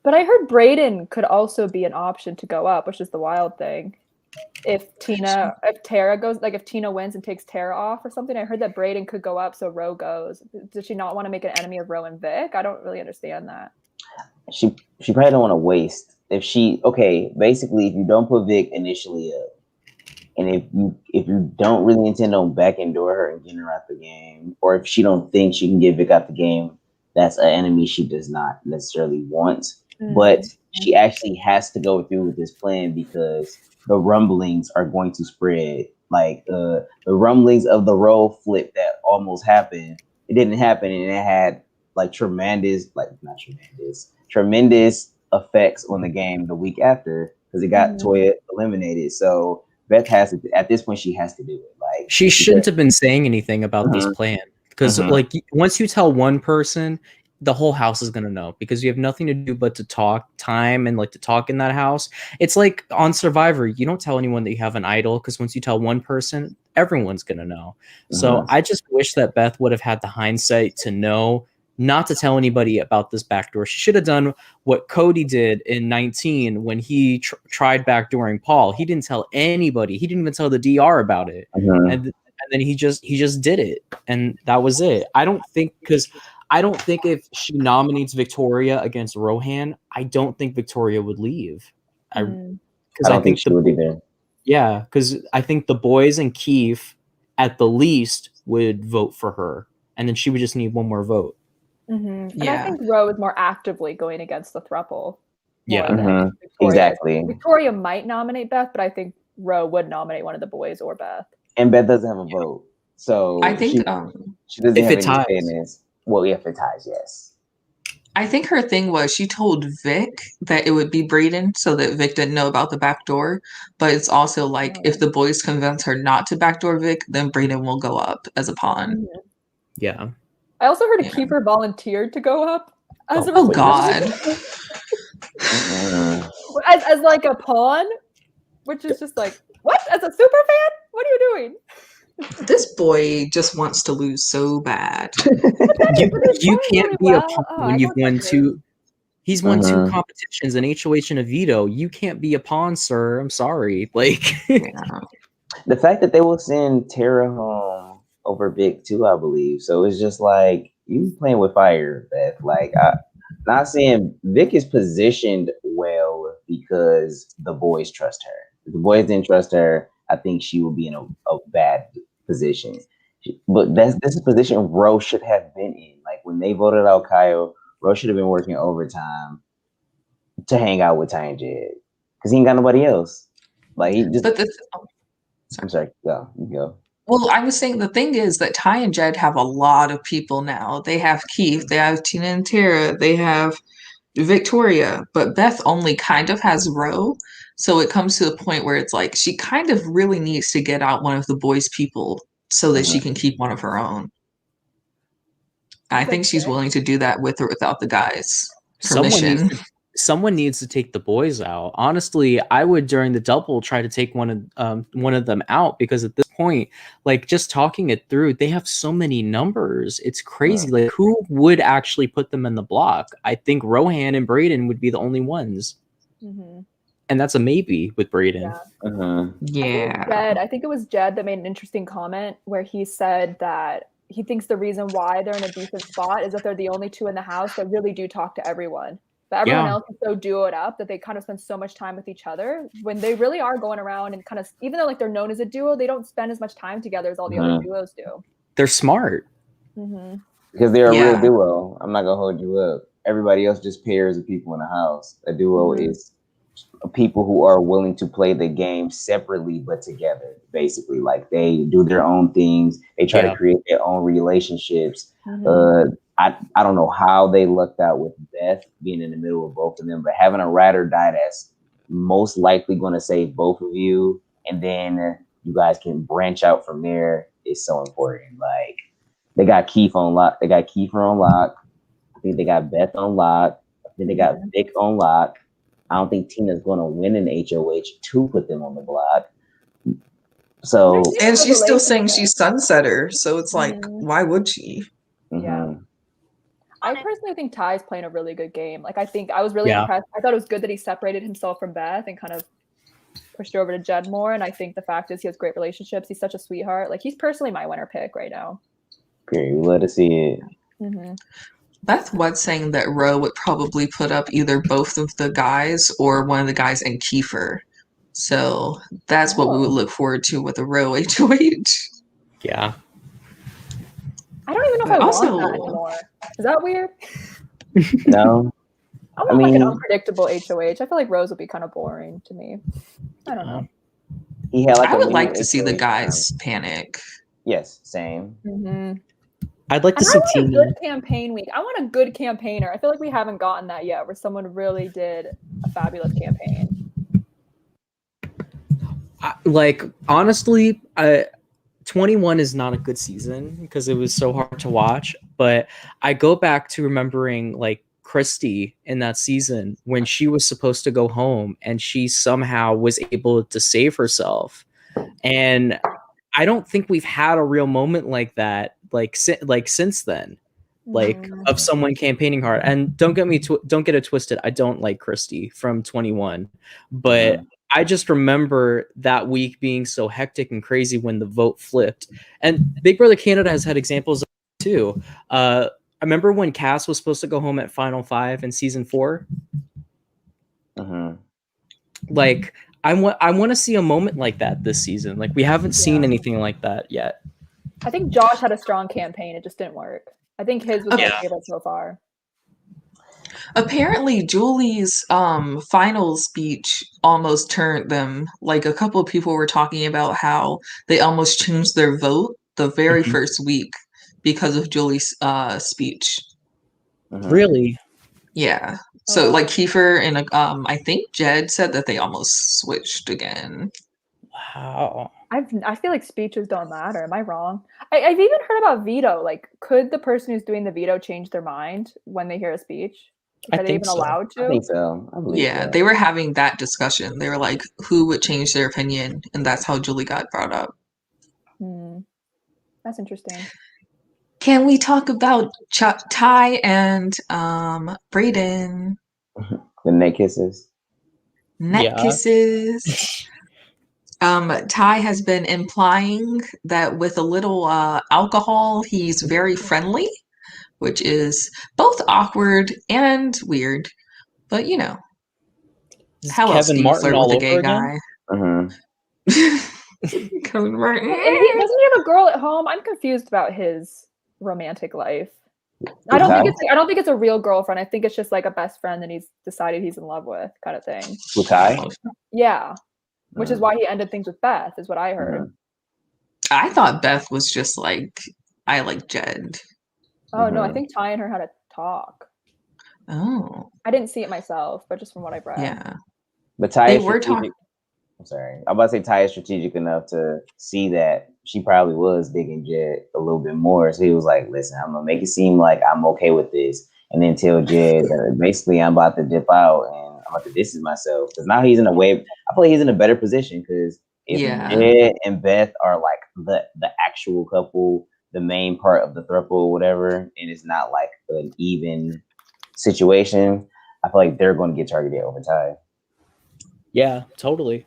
But I heard Brayden could also be an option to go up, which is the wild thing. If Tara goes, like if Tina wins and takes Tara off or something, I heard that Brayden could go up so Ro goes. Does she not want to make an enemy of Ro and Vic? I don't really understand that. She probably don't want to waste. Basically, if you don't put Vic initially up, and if you don't really intend on back and door her and getting her out the game, or if she don't think she can get Vic out the game, that's an enemy she does not necessarily want. Mm-hmm. But she actually has to go through with this plan because the rumblings are going to spread like the rumblings of the role flip that almost happened. It didn't happen, and it had like tremendous effects on the game the week after because it got Toya eliminated. So Beth has to, at this point, she has to do it. Like she shouldn't have been saying anything about this plan because like once you tell one person, the whole house is gonna know because you have nothing to do but to talk time and like to talk in that house. It's like on Survivor, you don't tell anyone that you have an idol because once you tell one person, everyone's gonna know. So I just wish that Beth would have had the hindsight to know not to tell anybody about this backdoor. She should have done what Cody did in 19 when he tried backdooring Paul. He didn't tell anybody. He didn't even tell the DR about it. And then he just did it, and that was it. I don't think if she nominates Victoria against Rohan, I don't think Victoria would leave. I don't think she would either. Yeah, because I think the boys and Keith at the least would vote for her, and then she would just need one more vote. And I think Ro is more actively going against the throuple. Yeah, exactly. Victoria might nominate Beth, but I think Ro would nominate one of the boys or Beth. And Beth doesn't have a vote, so I think she doesn't if have it any ties. say in this. Well, if it ties, yes. I think her thing was she told Vic that it would be Brayden so that Vic didn't know about the back door. But it's also like if the boys convince her not to backdoor Vic, then Brayden will go up as a pawn. Yeah. I also heard a keeper volunteered to go up as Oh God. as like a pawn, which is just like, what? As a super fan? What are you doing? This boy just wants to lose so bad. You can't be a pawn when you've won two. He's won two competitions, an HOH and a veto. You can't be a pawn, sir. I'm sorry. Like the fact that they will send Tara home over Vic too, I believe. So it's just like you playing with fire, Beth. Like not saying Vic is positioned well because the boys trust her. If the boys didn't trust her, I think she would be in a bad position. But this is a position Ro should have been in. Like when they voted out Kyle, Ro should have been working overtime to hang out with Ty and Jed because he ain't got nobody else. Like he just. I'm sorry. Go. You go. Well, I was saying the thing is that Ty and Jed have a lot of people now. They have Keith, they have Tina and Tara, they have Victoria, but Beth only kind of has Ro. So it comes to the point where it's like she kind of really needs to get out one of the boys' people so that she can keep one of her own. I think she's willing to do that with or without the guys' permission. Someone needs to take the boys out. Honestly, I would during the double try to take one of them out because at this point, like just talking it through, they have so many numbers. It's crazy. Like who would actually put them in the block? I think Rohan and Brayden would be the only ones. And that's a maybe with Brayden. I think it was Jed that made an interesting comment where he said that he thinks the reason why they're in a decent spot is that they're the only two in the house that really do talk to everyone. But everyone else is so duoed up that they kind of spend so much time with each other when they really are going around and kind of, even though like they're known as a duo, they don't spend as much time together as all the other duos do. They're smart. Because they're a real duo. I'm not going to hold you up. Everybody else just pairs of people in the house. A duo is people who are willing to play the game separately but together, basically. Like they do their own things. They try to create their own relationships. I don't know how they lucked out with Beth being in the middle of both of them, but having a ride or die that's most likely going to save both of you, and then you guys can branch out from there is so important. Like they got Keith on lock. They got Kiefer on lock. I think they got Beth on lock. I think they got Vic on lock. I don't think Tina's going to win an HOH to put them on the block. So and she's still saying she's Sunsetter, so it's like, why would she? I personally think Ty's playing a really good game. Like I think I was really impressed. I thought it was good that he separated himself from Beth and kind of pushed her over to Jed more. And I think the fact is he has great relationships. He's such a sweetheart. Like he's personally my winner pick right now. Period. We love to see it. Beth was saying that Ro would probably put up either both of the guys or one of the guys and Kiefer. So that's what we would look forward to with a Ro HOH. Yeah. I don't even know if I want that anymore. Is that weird? No. I want like an unpredictable HOH. I feel like Rose would be kind of boring to me. I don't know. he had like I a would mini like to see the HOH guys panic. Yes, same. Mhm. I'd like to And I see want a Tina. good campaign week. I want a good campaigner. I feel like we haven't gotten that yet, where someone really did a fabulous campaign. Like honestly, 21 is not a good season because it was so hard to watch. But I go back to remembering like Christy in that season when she was supposed to go home and she somehow was able to save herself. And I don't think we've had a real moment like that, like since then, like Mhm. of someone campaigning hard. And don't get it twisted. I don't like Christy from 21, but I just remember that week being so hectic and crazy when the vote flipped. And Big Brother Canada has had examples of it too. I remember when Cass was supposed to go home at Final 5 in season 4. Like I want to see a moment like that this season. Like we haven't seen Yeah. anything like that yet. I think Josh had a strong campaign. It just didn't work. I think his was my Yeah. favorite so far. Apparently, Julie's final speech almost turned them. Like a couple of people were talking about how they almost changed their vote the very Mhm. first week because of Julie's speech. Really? Yeah. Oh, So wow. like Kiefer and I think Jed said that they almost switched again. Wow. I feel like speeches don't matter. Am I wrong? I've even heard about veto. Like, could the person who's doing the veto change their mind when they hear a speech? I Are they think even so. allowed I to? think so. I believe Yeah, so. they were having that discussion. They were like, who would change their opinion? And that's how Julie got brought up. That's interesting. Can we talk about Ty and Brayden? The neck kisses. Neck Yeah. kisses. Ty has been implying that with a little alcohol, he's very friendly, which is both awkward and weird. But you know, Is how else Kevin do you Martin flirt all with a over gay again? guy? Kevin Martin. And doesn't he have a girl at home? I'm confused about his romantic life. I don't think it's a real girlfriend. I think it's just like a best friend that he's decided he's in love with, kind of thing. With Ty? Yeah, which is why he ended things with Beth, is what I heard. I thought Beth was just like, I like Jed. Oh no, I think Ty and her had a talk. Oh, I didn't see it myself, but just from what I've read. yeah. But Ty They is were strategic. I'm sorry. I'm about to say Ty is strategic enough to see that she probably was digging Jed a little bit more. So he was like, listen, I'm gonna make it seem like I'm okay with this. And then tell Jed that basically I'm about to dip out and I'm about to distance myself. Because now he's in a way, I feel like he's in a better position because if Jed and Beth are like the actual couple, the main part of the throuple or whatever, and it's not like an even situation, I feel like they're going to get targeted over Ty. Yeah, totally.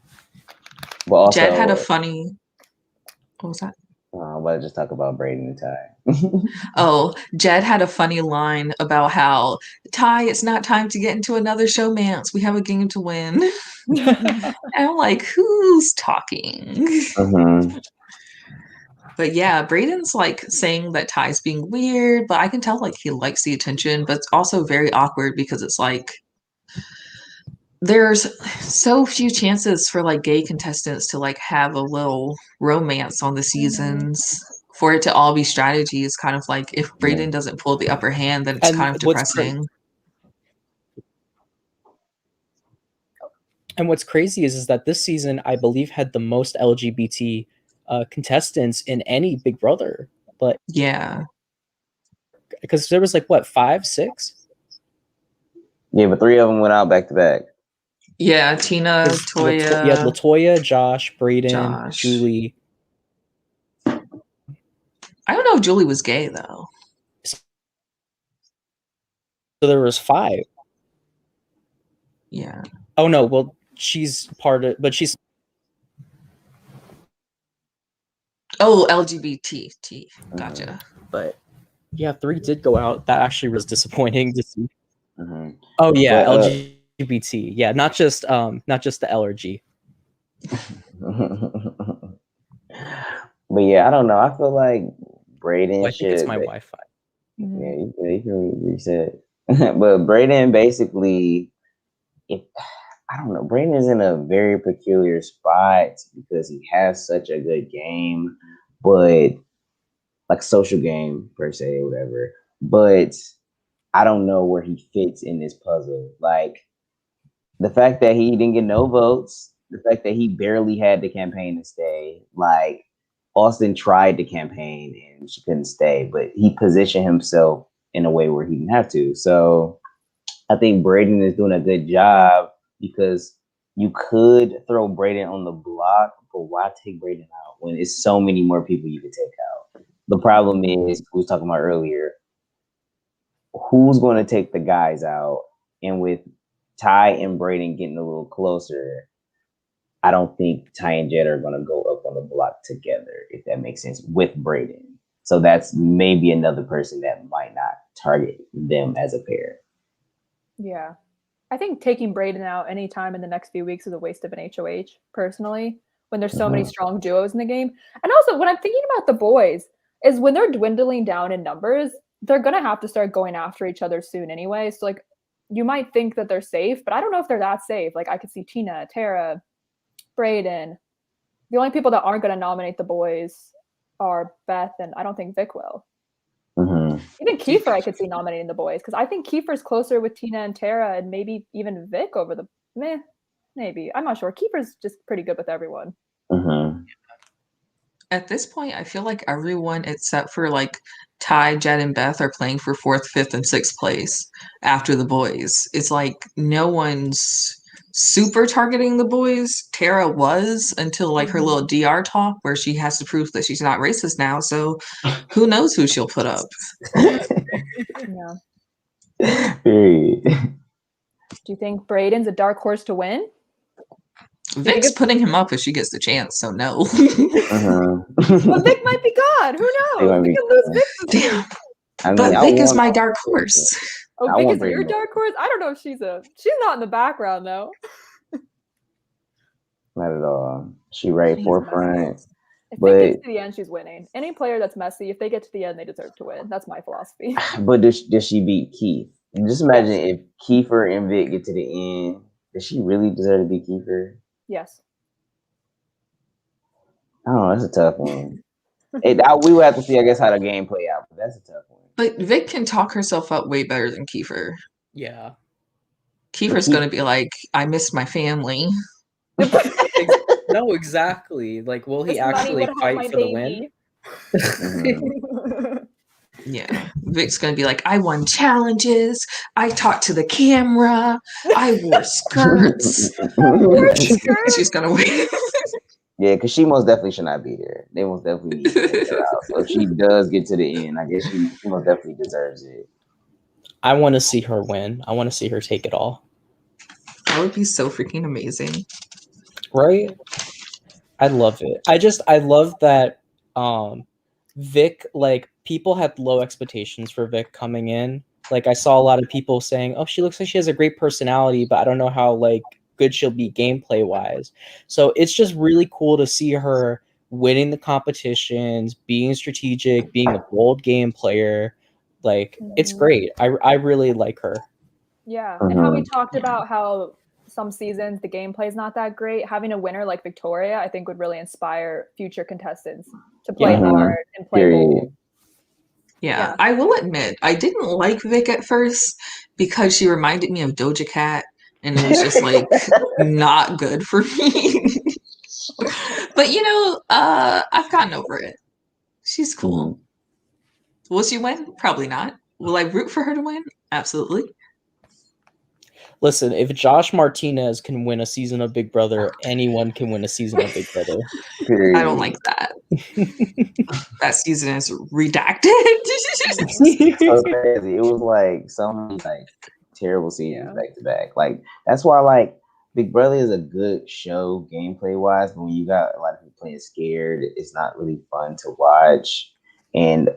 But also, Jed had a funny. What was that? I'm about to just talk about Brayden and Ty. Oh, Jed had a funny line about how Ty, it's not time to get into another showmance. We have a game to win. And I'm like, who's talking? But yeah, Brayden's like saying that Ty's being weird, but I can tell like he likes the attention, but it's also very awkward because it's like there's so few chances for like gay contestants to like have a little romance on the seasons. For it to all be strategy is kind of like if Brayden doesn't pull the upper hand, then it's kind of depressing. And what's crazy is that this season, I believe, had the most LGBT contestants in any Big Brother. But yeah, because there was like what 5, 6. Yeah, but 3 of them went out back to back. Yeah, Tina, Toya. You had Latoya, Josh, Brayden, Julie. I don't know if Julie was gay though. So there was 5. Yeah. Oh no, well she's part of, but she's. Oh, LGBT. Gotcha. But yeah, 3 did go out. That actually was disappointing to see. Oh yeah, but, LGBT. Yeah, not just the L or G. But yeah, I don't know. I feel like Brayden I think it's my Wi-Fi. Yeah, you can reset. But Brayden basically, I don't know. Brayden is in a very peculiar spot because he has such a good game, but like social game per se, or whatever. But I don't know where he fits in this puzzle. Like the fact that he didn't get no votes, the fact that he barely had the campaign to stay. Like Austin tried to campaign and she couldn't stay, but he positioned himself in a way where he didn't have to. So I think Brayden is doing a good job because you could throw Brayden on the block, but why take Brayden out when it's so many more people you could take out? The problem is, we was talking about earlier, who's going to take the guys out? And with Ty and Brayden getting a little closer, I don't think Ty and Jed are going to go up on the block together, if that makes sense, with Brayden. So that's maybe another person that might not target them as a pair. Yeah. I think taking Brayden out anytime in the next few weeks is a waste of an HOH, personally, when there's so many strong duos in the game. And also, when I'm thinking about the boys, is when they're dwindling down in numbers, they're going to have to start going after each other soon anyway. So, like, you might think that they're safe, but I don't know if they're that safe. Like, I could see Tina, Tara, Brayden. The only people that aren't going to nominate the boys are Beth, and I don't think Vic will. Even Kiefer, I could see nominating the boys because I think Kiefer's closer with Tina and Tara, and maybe even Vic over the maybe. I'm not sure. Kiefer's just pretty good with everyone. At this point, I feel like everyone except for like Ty, Jed, and Beth are playing for 4th, 5th, and 6th place after the boys. It's like no one's super targeting the boys. Tara was until like her little DR talk where she has to prove that she's not racist now. So who knows who she'll put up? Yeah. Period. Do you think Brayden's a dark horse to win? Vic's putting him up if she gets the chance, so no. But Vic might be gone. Who knows? We could lose Vic. Damn. I mean, but Vic is my dark horse. Oh, Vic is your dark horse? I don't know if she's not in the background though. Not at all. She right forefront. If they get to the end, she's winning. Any player that's messy, if they get to the end, they deserve to win. That's my philosophy. But does she beat Keith? Just imagine if Kiefer and Vic get to the end. Does she really deserve to beat Kiefer? Yes. I don't know. That's a tough one. We will have to see, I guess, how the game play out. But that's a tough one. But Vic can talk herself up way better than Kiefer. Yeah. Kiefer's going to be like, I miss my family. No, exactly. Like, will he actually fight for the win? Yeah. Vic's going to be like, I won challenges. I talked to the camera. I wore skirts. She's going to win. Yeah, because she most definitely should not be there. They most definitely need to take her out. So if she does get to the end, I guess she most definitely deserves it. I want to see her win. I want to see her take it all. That would be so freaking amazing. Right? I love it. I love that Vic, like, people had low expectations for Vic coming in. Like, I saw a lot of people saying, oh, she looks like she has a great personality, but I don't know how, like, good she'll be gameplay wise. So it's just really cool to see her winning the competitions, being strategic, being a bold game player. Like, it's great. I really like her. Yeah. And how we talked about how some seasons the gameplay is not that great. Having a winner like Victoria, I think, would really inspire future contestants to play hard and play bold. Yeah, I will admit, I didn't like Vic at first because she reminded me of Doja Cat, and it was just like not good for me. But you know, I've gotten over it. She's cool. Will she win? Probably not. Will I root for her to win? Absolutely. Listen, if Josh Martinez can win a season of Big Brother, anyone can win a season of Big Brother. I don't like that. That season is redacted. So crazy. It was like so many like terrible seasons back to back. Like that's why like Big Brother is a good show gameplay wise, but when you got a lot of people playing scared, it's not really fun to watch. And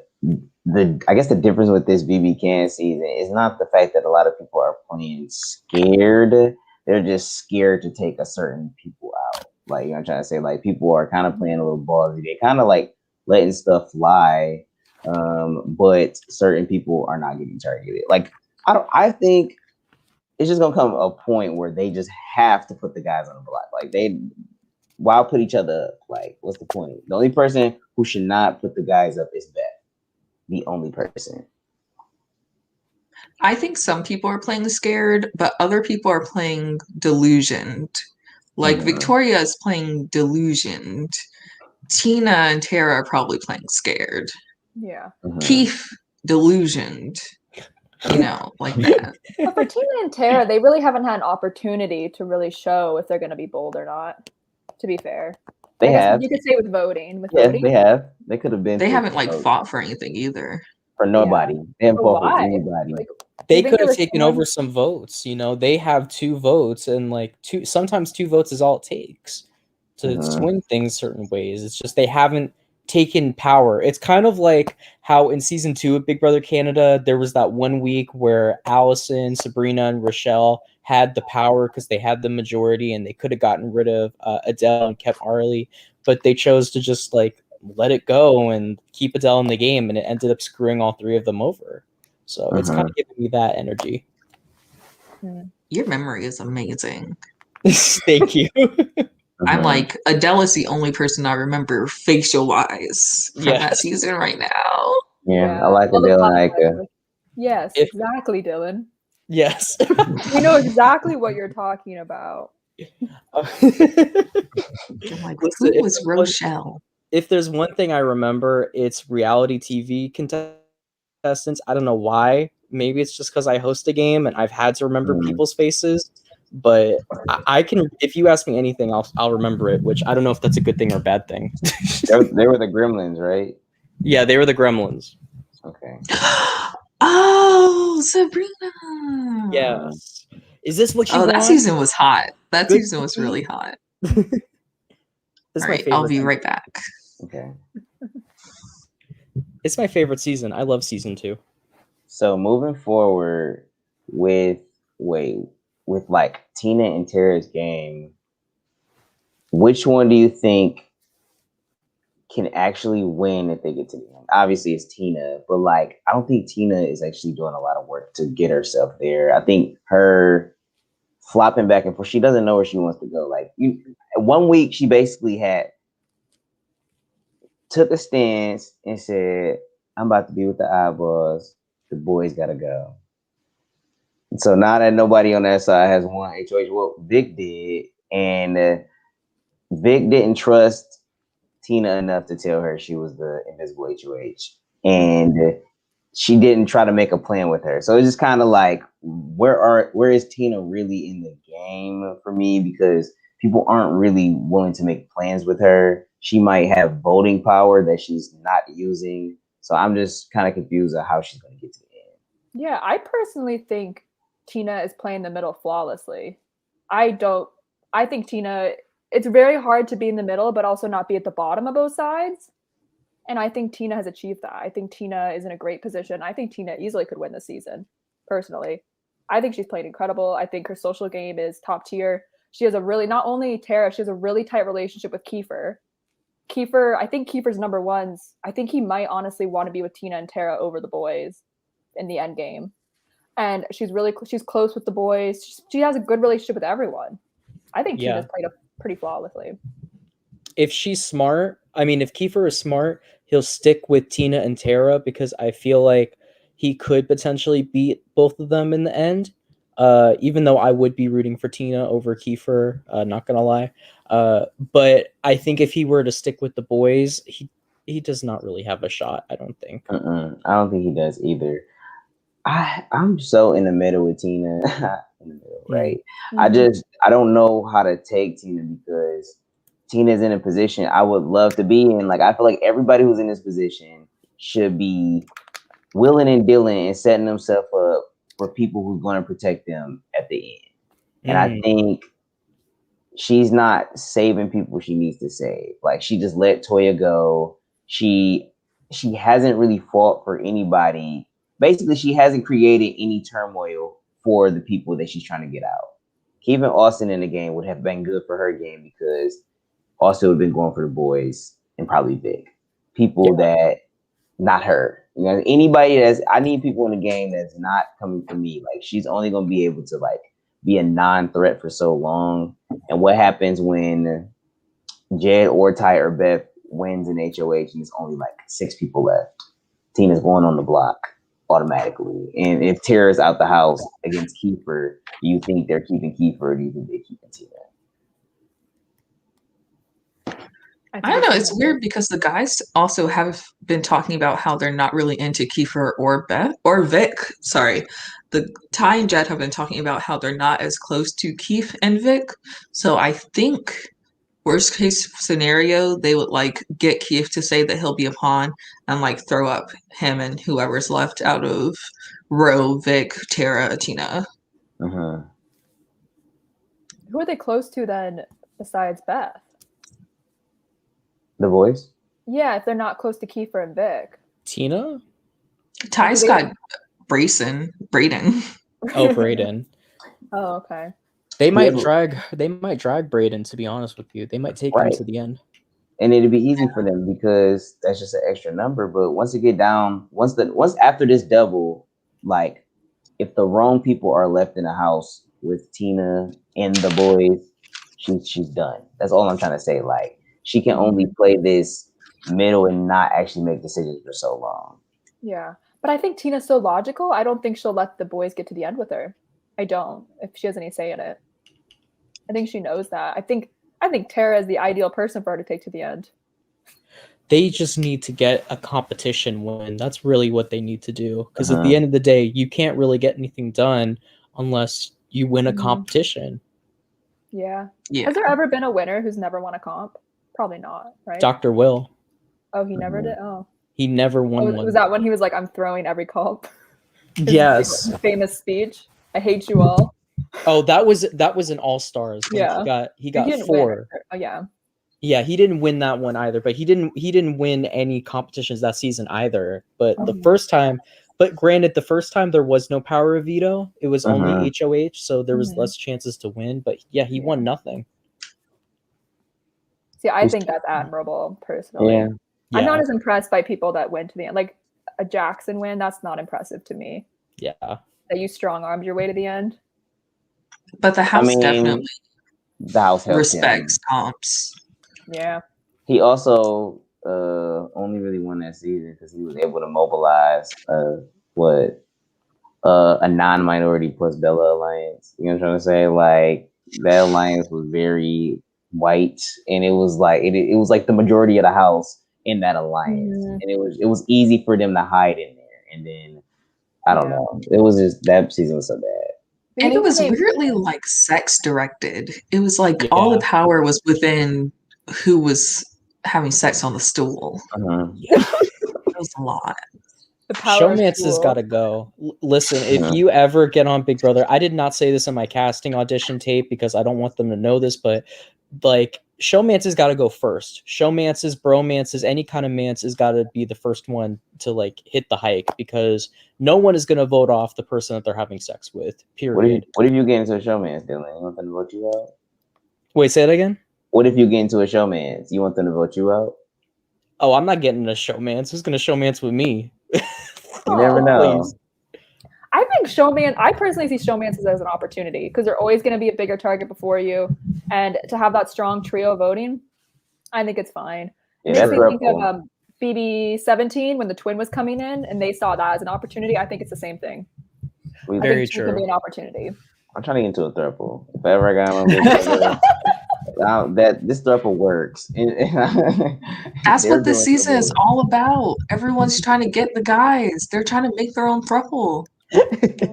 I guess the difference with this BB Can season is not the fact that a lot of people are playing scared. They're just scared to take a certain people out. Like, you know what I'm trying to say? Like, people are kind of playing a little ballsy. They kind of like letting stuff fly, but certain people are not getting targeted. Like, I think it's just gonna come a point where they just have to put the guys on the block. Like why put each other up? Like, what's the point? The only person who should not put the guys up is Beth. The only person. I think some people are playing scared, but other people are playing delusioned. Like Victoria is playing delusioned. Tina and Tara are probably playing scared. Yeah. Keith delusioned. You know, like that. But for Tina and Tara, they really haven't had an opportunity to really show if they're going to be bold or not. To be fair, They I guess have. you could say with voting. They have. They could have been. They haven't like fought for anything either. For nobody. They haven't fought for Why? anybody. Like, They think could there have was taken someone- over some votes. You know, they have 2 votes, and like sometimes 2 votes is all it takes to swing things certain ways. It's just they haven't taken power. It's kind of like how in season 2 of Big Brother Canada, there was that 1 week where Allison, Sabrina, and Rochelle had the power because they had the majority, and they could have gotten rid of Adele and kept Arlie, but they chose to just like let it go and keep Adele in the game, and it ended up screwing all 3 of them over. So it's kind of giving me that energy. Your memory is amazing. Thank you. I'm like, Adele is the only person I remember facial wise from that season right now. Yeah, I like Adele and Ika. Yes, exactly, Dylan. Yes. We know exactly what you're talking about. Like, who was Rochelle? If there's one thing I remember, it's reality TV contestants. I don't know why. Maybe it's just because I host a game and I've had to remember people's faces. But I can, if you ask me anything, I'll remember it. Which I don't know if that's a good thing or a bad thing. They were the Gremlins, right? Yeah, they were the Gremlins. Okay. Oh, Sabrina. Yes. Is this what you want? That season was hot. That season was really hot. All right, I'll be right back. Okay. It's my favorite season. I love season 2. So moving forward with like Tina and Tara's game, which one do you think can actually win if they get to the end? Obviously it's Tina, but like I don't think Tina is actually doing a lot of work to get herself there. I think her flopping back and forth, she doesn't know where she wants to go. Like 1 week she basically took a stance and said, I'm about to be with the eyeballs. The boys gotta go. So now that nobody on that side has won HOH, well, Vic did, and Vic didn't trust Tina enough to tell her she was the invisible HOH, and she didn't try to make a plan with her. So it's just kind of like, where is Tina really in the game for me? Because people aren't really willing to make plans with her. She might have voting power that she's not using. So I'm just kind of confused on how she's going to get to the end. Yeah, I personally think Tina is playing the middle flawlessly. I think Tina, it's very hard to be in the middle, but also not be at the bottom of both sides. And I think Tina has achieved that. I think Tina is in a great position. I think Tina easily could win this season, personally. I think she's played incredible. I think her social game is top tier. She has not only Tara, she has a really tight relationship with Kiefer. I think Kiefer's number ones. I think he might honestly want to be with Tina and Tara over the boys in the end game. And she's close with the boys. She has a good relationship with everyone. I think Tina's played up pretty flawlessly. If she's smart, if Kiefer is smart, he'll stick with Tina and Tara because I feel like he could potentially beat both of them in the end. Even though I would be rooting for Tina over Kiefer, not gonna lie. But I think if he were to stick with the boys, he does not really have a shot, I don't think. I don't think he does either. I'm so in the middle with Tina. In the middle, right? Mm-hmm. I don't know how to take Tina because Tina's in a position I would love to be in. Like, I feel like everybody who's in this position should be willing and dealing and setting themselves up for people who's going to protect them at the end. And I think she's not saving people she needs to save. Like, she just let Toya go. She hasn't really fought for anybody. Basically, she hasn't created any turmoil for the people that she's trying to get out. Keeping Austin in the game would have been good for her game because Austin would have been going for the boys and probably Vic. People that, not her. You know, anybody I need people in the game that's not coming for me. Like she's only gonna be able to like be a non-threat for so long. And what happens when Jed or Ty or Beth wins an HOH and there's only like 6 people left? Tina's going on the block automatically. And if Tara's out the house against Kiefer, do you think they're keeping Kiefer or do you think they're keeping Tina? I don't know. It's weird because the guys also have been talking about how they're not really into Kiefer or Beth or Vic. Sorry. The Ty and Jed have been talking about how they're not as close to Keith and Vic. So I think worst case scenario, they would like get Keith to say that he'll be a pawn and like throw up him and whoever's left out of Ro, Vic, Tara, Tina. Uh-huh. Who are they close to then besides Beth? The boys? Yeah, if they're not close to Kiefer and Vic. Tina? Ty's got Braden. Oh, Braden. Oh, okay. They might Yeah, drag Braden, to be honest with you. They might take Right. him to the end. And it'd be easy for them because that's just an extra number. But once you get down, once after this double, like if the wrong people are left in the house with Tina and the boys, she's done. That's all I'm trying to say. Like she can only play this middle and not actually make decisions for so long. Yeah. But I think Tina's so logical. I don't think she'll let the boys get to the end with her. I don't, if she has any say in it. I think she knows that. I think Tara is the ideal person for her to take to the end. They just need to get a competition win. That's really what they need to do. Because at the end of the day, you can't really get anything done unless you win a competition. Yeah. Has there ever been a winner who's never won a comp? Probably not, right? Dr. Will. Oh, he never did? Oh. He never won one. Was that when he was like, I'm throwing every comp? Yes. Famous speech. I hate you all. Oh, that was an All-Stars. Yeah. He got 4. Oh yeah. Yeah, he didn't win that one either, but he didn't win any competitions that season either. But the first time, but granted, the first time there was no power of veto. It was only HOH, so there was less chances to win. But yeah, he won nothing. See, I think that's admirable, personally. Yeah. I'm not as impressed by people that win to the end. Like a Jackson win, that's not impressive to me. Yeah. That you strong-armed your way to the end. But the house definitely the house respects comps. Yeah. He also only really won that season because he was able to mobilize a non-minority plus Bella alliance. You know what I'm trying to say? Like that alliance was very white, and it was like it was like the majority of the house in that alliance, and it was easy for them to hide in there. And then I don't know, it was just that season was so bad. And it was weirdly like sex directed. It was like all the power was within who was having sex on the stool. It was a lot. Showmance has got to go. Listen, if you ever get on Big Brother, I did not say this in my casting audition tape because I don't want them to know this, but like Showmance has got to go first. Showmances, bromances, any kind of mance has got to be the first one to like hit the hike because no one is going to vote off the person that they're having sex with. Period. What if you get into a showmance, Dylan? You want them to vote you out? Wait, say it again. What if you get into a showmance? You want them to vote you out? Oh, I'm not getting a showmance. Who's going to showmance with me? You never know. Please. I think I personally see showmances as an opportunity because they're always going to be a bigger target before you. And to have that strong trio voting, I think it's fine. Yeah, it makes me think of BB17 when the twin was coming in and they saw that as an opportunity. I think it's the same thing. Very true. It could be an opportunity. I'm trying to get into a throuple. If I ever got on this throuple works. That's what this season is all about. Everyone's trying to get the guys. They're trying to make their own throuple.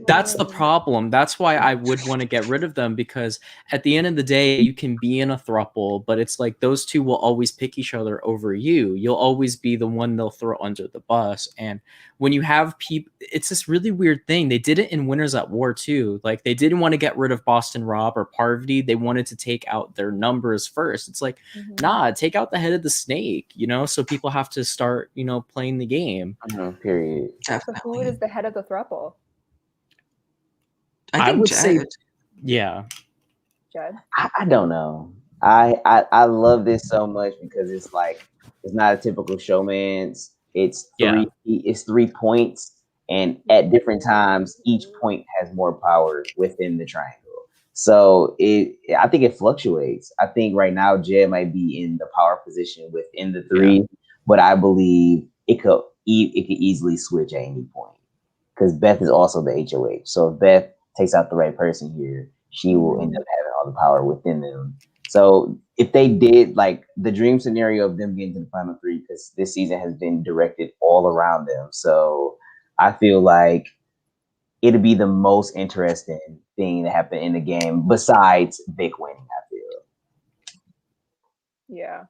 That's the problem. That's why I would want to get rid of them because at the end of the day, you can be in a throuple, but it's like those two will always pick each other over you. You'll always be the one they'll throw under the bus. And when you have people, it's this really weird thing. They did it in Winners at War too. Like they didn't want to get rid of Boston Rob or Parvati. They wanted to take out their numbers first. It's like, nah, take out the head of the snake, so people have to start, playing the game. Period. Definitely. So who is the head of the throuple? I would say, yeah. Jed? I don't know. I love this so much because it's like it's not a typical showmance. It's Yeah. It's 3 points, and at different times, each point has more power within the triangle. So I think it fluctuates. I think right now Jed might be in the power position within the three, but I believe it could easily switch at any point because Beth is also the HOH. So if Beth takes out the right person here, she will end up having all the power within them. So if they did like the dream scenario of them getting to the final three, because this season has been directed all around them. So I feel like it'd be the most interesting thing to happen in the game besides Vic winning, I feel. Yeah.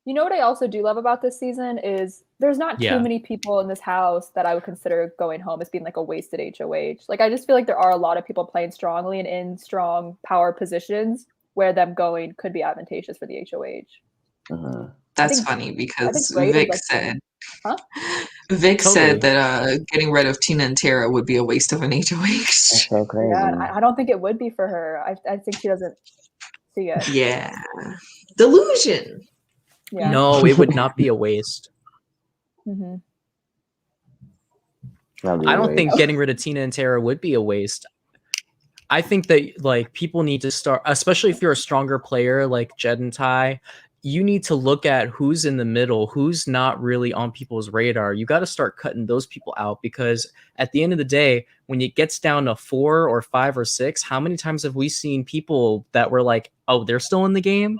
You know what I also do love about this season is there's not too many people in this house that I would consider going home as being like a wasted HOH. Like I just feel like there are a lot of people playing strongly and in strong power positions where them going could be advantageous for the HOH. That's funny because Vic said Vic said that getting rid of Tina and Tara would be a waste of an HOH. That's so crazy. Yeah, I don't think it would be for her. I think she doesn't see it. Yeah. Delusion. Yeah. No, it would not be a waste. Mm-hmm. I don't think getting rid of Tina and Tara would be a waste. I think that like people need to start, especially if you're a stronger player like Jed and Ty, you need to look at who's in the middle, who's not really on people's radar. You got to start cutting those people out because at the end of the day, when it gets down to 4 or 5 or 6, how many times have we seen people that were like, oh, they're still in the game?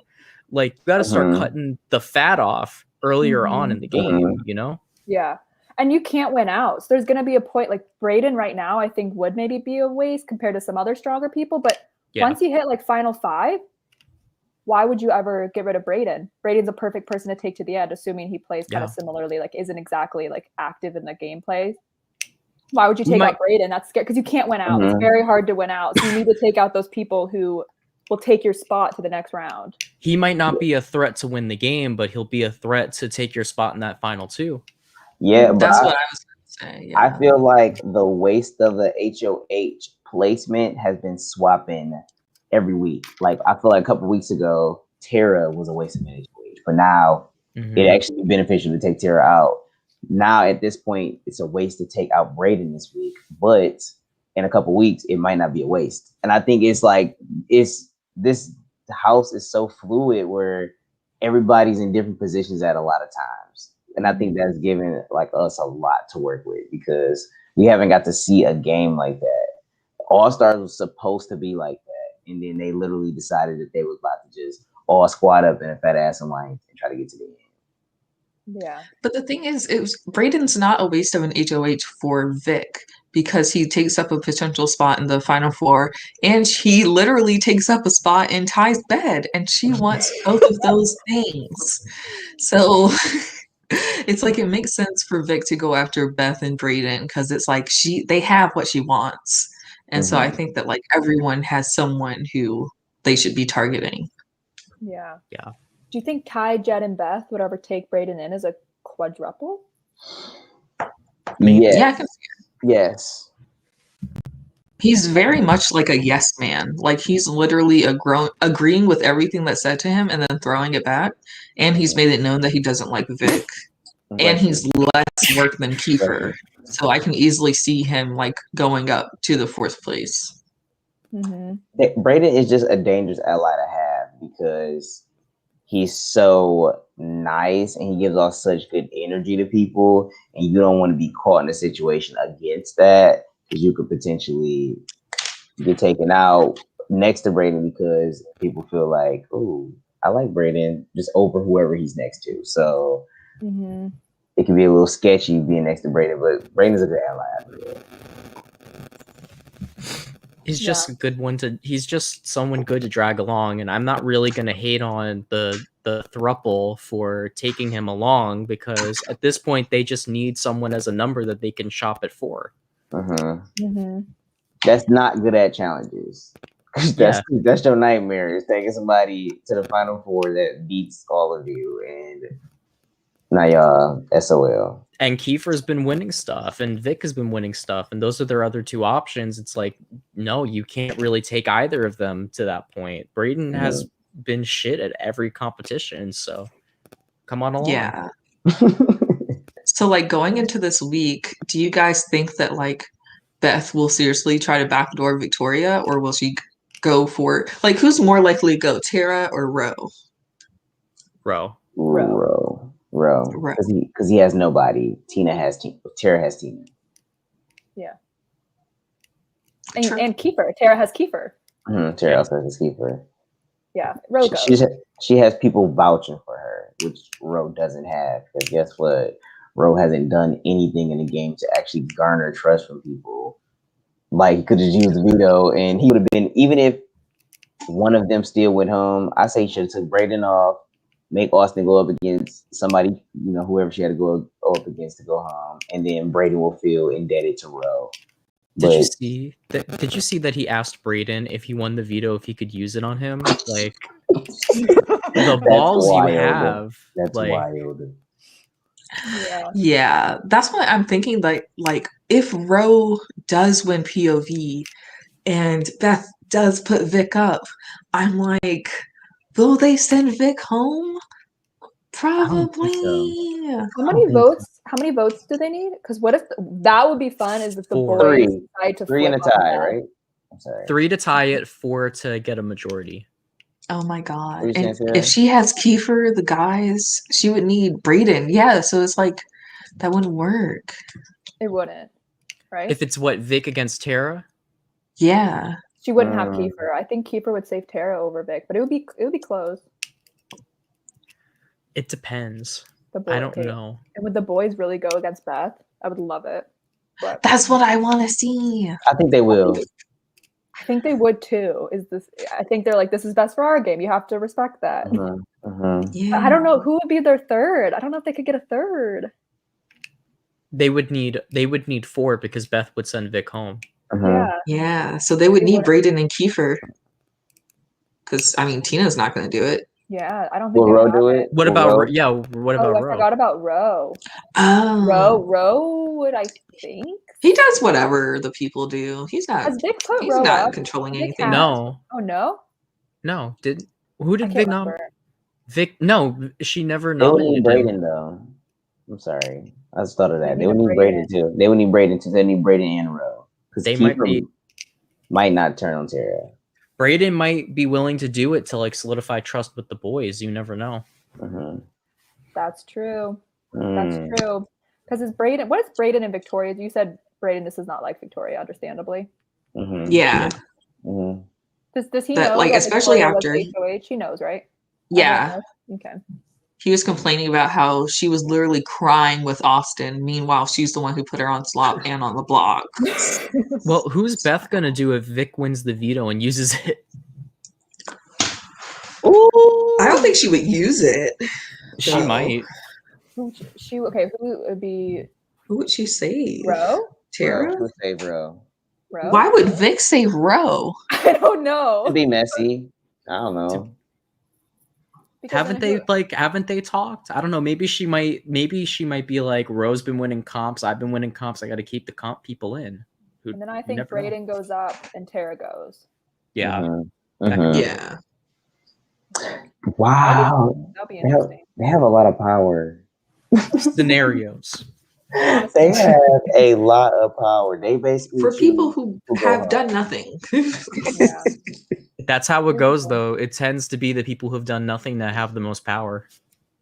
Like you got to start cutting the fat off earlier on in the game, you know? Yeah. And you can't win out. So there's going to be a point like Brayden right now, I think would maybe be a waste compared to some other stronger people. But once you hit like final 5, why would you ever get rid of Brayden? Brayden's a perfect person to take to the end, assuming he plays kind of similarly, like isn't exactly like active in the gameplay. Why would you take out Brayden? That's scary because you can't win out. It's very hard to win out. So you need to take out those people who will take your spot to the next round. He might not be a threat to win the game, but he'll be a threat to take your spot in that final 2. Yeah, but that's what I was going to say. Yeah. I feel like the waste of the HOH placement has been swapping every week. Like I feel like a couple weeks ago, Tara was a waste of an HOH, but now it actually beneficial to take Tara out. Now at this point, it's a waste to take out Brayden this week, but in a couple weeks, it might not be a waste. And I think it's like this house is so fluid where everybody's in different positions at a lot of times. And I think that's given like us a lot to work with because we haven't got to see a game like that. All Stars was supposed to be like that. And then they literally decided that they was about to just all squat up in a fat ass alliance and try to get to the end. Yeah. But the thing is, Brayden's not a waste of an HOH for Vic because he takes up a potential spot in the final 4 and he literally takes up a spot in Ty's bed and she wants both of those things. So it's like it makes sense for Vic to go after Beth and Brayden because it's like they have what she wants. And so I think that like everyone has someone who they should be targeting. Yeah. Yeah. Do you think Ty, Jed, and Beth would ever take Brayden in as a quadruple? Yes. Yeah, I can see it. Yes. He's very much like a yes man. Like he's literally agreeing with everything that's said to him and then throwing it back. And he's made it known that he doesn't like Vic. And he's less work than Kiefer. So I can easily see him like going up to the 4th place. Brayden is just a dangerous ally to have because he's so nice and he gives off such good energy to people, and you don't want to be caught in a situation against that because you could potentially get taken out next to Brayden because people feel like, oh, I like Brayden just over whoever he's next to. So it can be a little sketchy being next to Brayden, but Brayden's a good ally. I feel. He's just a good one he's just someone good to drag along, and I'm not really going to hate on the thruple for taking him along because at this point they just need someone as a number that they can shop it for. That's not good at challenges. That's your nightmare, is taking somebody to the final 4 that beats all of you, and now y'all SOL. And Kiefer's been winning stuff, and Vic has been winning stuff, and those are their other 2 options. It's like, no, you can't really take either of them to that point. Brayden has been shit at every competition, so come on along. Yeah. So, like, going into this week, do you guys think that, like, Beth will seriously try to backdoor Victoria, or will she go for, like, who's more likely to go, Tara or Ro? Ro. Ro. Ro. Because he has nobody. Tara has Tina. Yeah. True. And Kiefer. Tara has Kiefer. Tara also has Kiefer. Yeah. Ro goes. She has people vouching for her, which Ro doesn't have. Because guess what? Ro hasn't done anything in the game to actually garner trust from people. Like, he could have used the veto, and he would have been, even if one of them still went home, I say he should have took Brayden off, make Austin go up against somebody, whoever she had to go up against to go home, and then Brayden will feel indebted to Ro. Did you see that he asked Brayden if he won the veto if he could use it on him? Like, the balls you have. That's like, wild. Yeah, that's what I'm thinking. Like if Ro does win POV and Beth does put Vic up, I'm like, will they send Vic home? Probably. How many votes? How many votes do they need? Because what if that would be fun? Is if the boys decide to three and a flip on tie, that. right? I'm sorry. 3 to tie it, 4 to get a majority. Oh my god! What are you And saying, Sarah? if she has Kiefer, the guys, she would need Brayden. Yeah, so it's like that wouldn't work. It wouldn't, right? If it's Vic against Tara? Yeah. She wouldn't have Kiefer. I think Kiefer would save Tara over Vic, but it would be close. It depends. The boy, I don't know. And would the boys really go against Beth? I would love it. But That's what I want to see. I think they will. I think they would too. I think they're like, this is best for our game. You have to respect that. Yeah. I don't know who would be their third. I don't know if they could get a third. They would need 4 because Beth would send Vic home. Yeah. So they would need Brayden and Kiefer. Because I mean Tina's not gonna do it. Yeah, I don't think will Ro do it. What about Ro? Yeah, what about I Ro? forgot about Ro. Oh. Ro would, I think. He does whatever the people do. He's not controlling anything. No. Oh no? No. Who did Vic nominate? Vic, no, she never They would nominated need Brayden though. I'm sorry. I just thought of that. They would need Brayden too. They would need Brayden too. They need Brayden and Ro. Because they might not turn on Tara. Brayden might be willing to do it to like solidify trust with the boys. You never know. That's true. That's true. Because what is Brayden and Victoria? You said Brayden, this is not like Victoria, understandably. Yeah. Does he know? Like, especially after HOH, he knows, right? Yeah. Okay. He was complaining about how she was literally crying with Austin. Meanwhile, she's the one who put her on slop and on the block. Well, who's Beth gonna do if Vic wins the veto and uses it? Ooh, I don't think she would use it. She might. Who would be? Who would she save? Ro? Tara? Who would save Ro? Why would Vic save Ro? I don't know. It'd be messy. I don't know. Haven't they talked? I don't know. Maybe she might be like, Ro's been winning comps. I've been winning comps. I got to keep the comp people in. And then I think Brayden goes up and Tara goes. Yeah. Yeah. Wow. That'll be interesting. They have a lot of power. Scenarios. They have a lot of power. They basically for people who have done nothing. Yeah. That's how it goes, though. It tends to be the people who've done nothing that have the most power.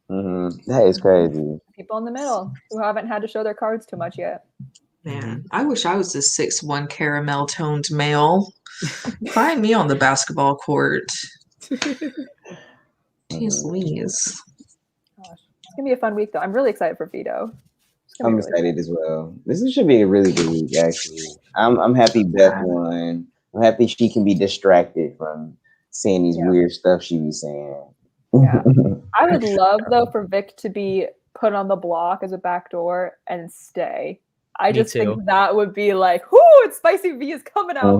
That is crazy. People in the middle who haven't had to show their cards too much yet. Man, I wish I was this 6'1" caramel toned male. Find me on the basketball court. Jeez Louise. Gosh. It's gonna be a fun week though. I'm really excited for Veto. I'm excited as well. This should be a really good week, actually. I'm happy Beth won. I'm happy she can be distracted from saying these weird stuff she be saying. Yeah. I would love though for Vic to be put on the block as a backdoor and stay. I just think that would be like, whoo, it's Spicy V is coming out.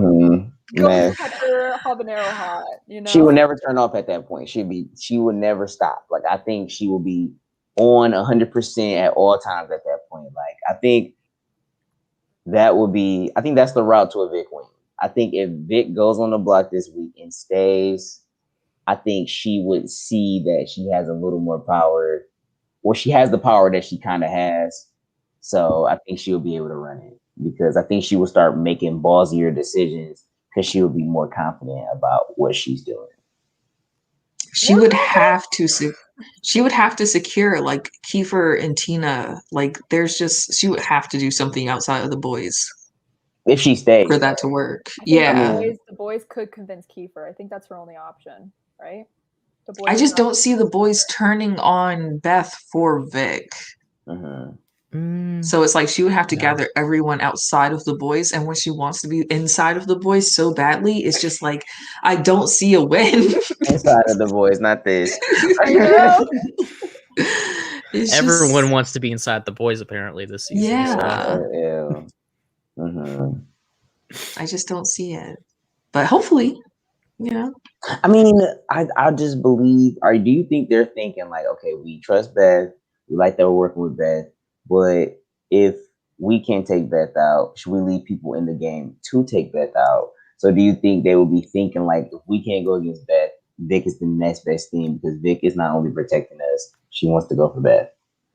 Go pepper habanero hot, you know. She would never turn off at that point. She would never stop. Like, I think she will be on 100% at all times at that point. Like, I think that's the route to a Vic win. I think if Vic goes on the block this week and stays, I think she would see that she has a little more power, or she has the power that she kind of has. So I think she'll be able to run it because I think she will start making ballsier decisions because she will be more confident about what she's doing. She would have to she would have to secure like Kiefer and Tina. Like she would have to do something outside of the boys If she stays. for that to work. I think Yeah. the boys could convince Kiefer. I think that's her only option, right? The boys I just are not- don't see the boys turning on Beth for Vic. Mhm. So it's like she would have to Yeah. gather everyone outside of the boys, and when she wants to be inside of the boys so badly, it's just like I don't see a win. Inside of the boys, not this. I know. It's Everyone just, wants to be inside the boys apparently this season. Yeah. Yeah. Mhm. I just don't see it. But hopefully, you know. I mean, I just believe. Or do you think they're thinking like, okay, we trust Beth, we like that we're working with Beth, but if we can't take Beth out, should we leave people in the game to take Beth out? So do you think they will be thinking like, if we can't go against Beth, Vic is the next best thing because Vic is not only protecting us, she wants to go for Beth.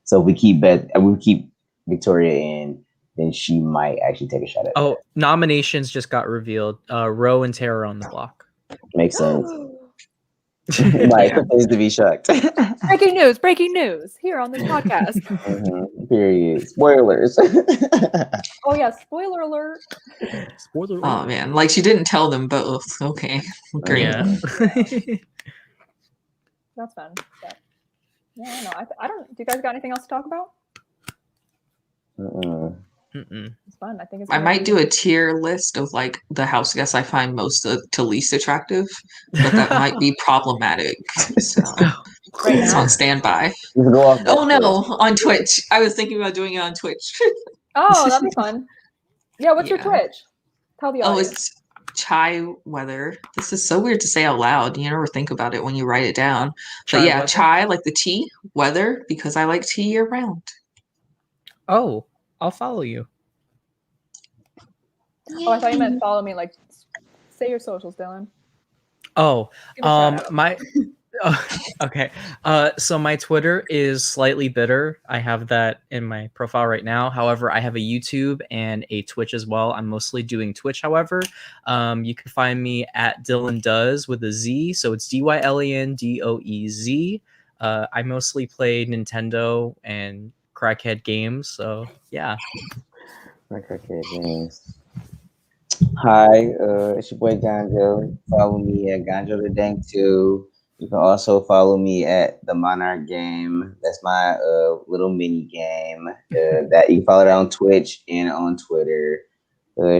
So if we keep Beth, we keep Victoria in, then she might actually take a shot at Oh, Beth. nominations just got revealed. Ro and Tara on the block. Makes sense. Like, Yeah. pleased to be shocked. Breaking news here on this podcast. Period. Spoilers. Oh yeah, spoiler alert. Spoiler Oh man, like she didn't tell them both. Okay, great. Yeah. That's fun. Yeah, I don't know. I don't. Do you guys got anything else to talk about? Mm-mm. It's fun. I think it's. I might do a tier list of like the house guests I find most to least attractive, but that might be problematic. So Right it's now? on standby. You can go off that Oh no, list. on Twitch. I was thinking about doing it on Twitch. Oh, that'd be fun. Yeah, what's your Yeah. Twitch? Tell the Oh, audience. it's Chai Weather. This is so weird to say out loud. You never think about it when you write it down. Chai But yeah, Weather? Chai, like the tea, weather, because I like tea year round. Oh, I'll follow you. Oh, I thought you meant follow me. Like, say your socials, Dylan. Oh, Give a shout out. my okay. So my Twitter is slightly bitter. I have that in my profile right now. However, I have a YouTube and a Twitch as well. I'm mostly doing Twitch, however. You can find me at Dylan Does with a Z. So it's DYLANDOEZ. I mostly play Nintendo and crackhead games. So yeah. Okay, James. Hi, it's your boy Ganjo. Follow me at Ganjo the Dank 2. You can also follow me at the Monarch Game. That's my little mini game. That you can follow that on Twitch and on Twitter.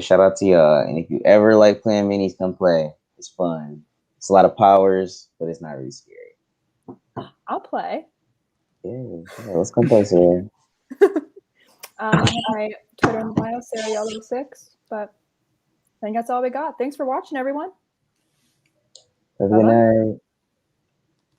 Shout out to y'all. And if you ever like playing minis, come play. It's fun. It's a lot of powers, but it's not really scary. I'll play. Yeah, let's come play, Sarah. I have my Twitter in the bio, SarahYellow6. But I think that's all we got. Thanks for watching, everyone. Have a good night.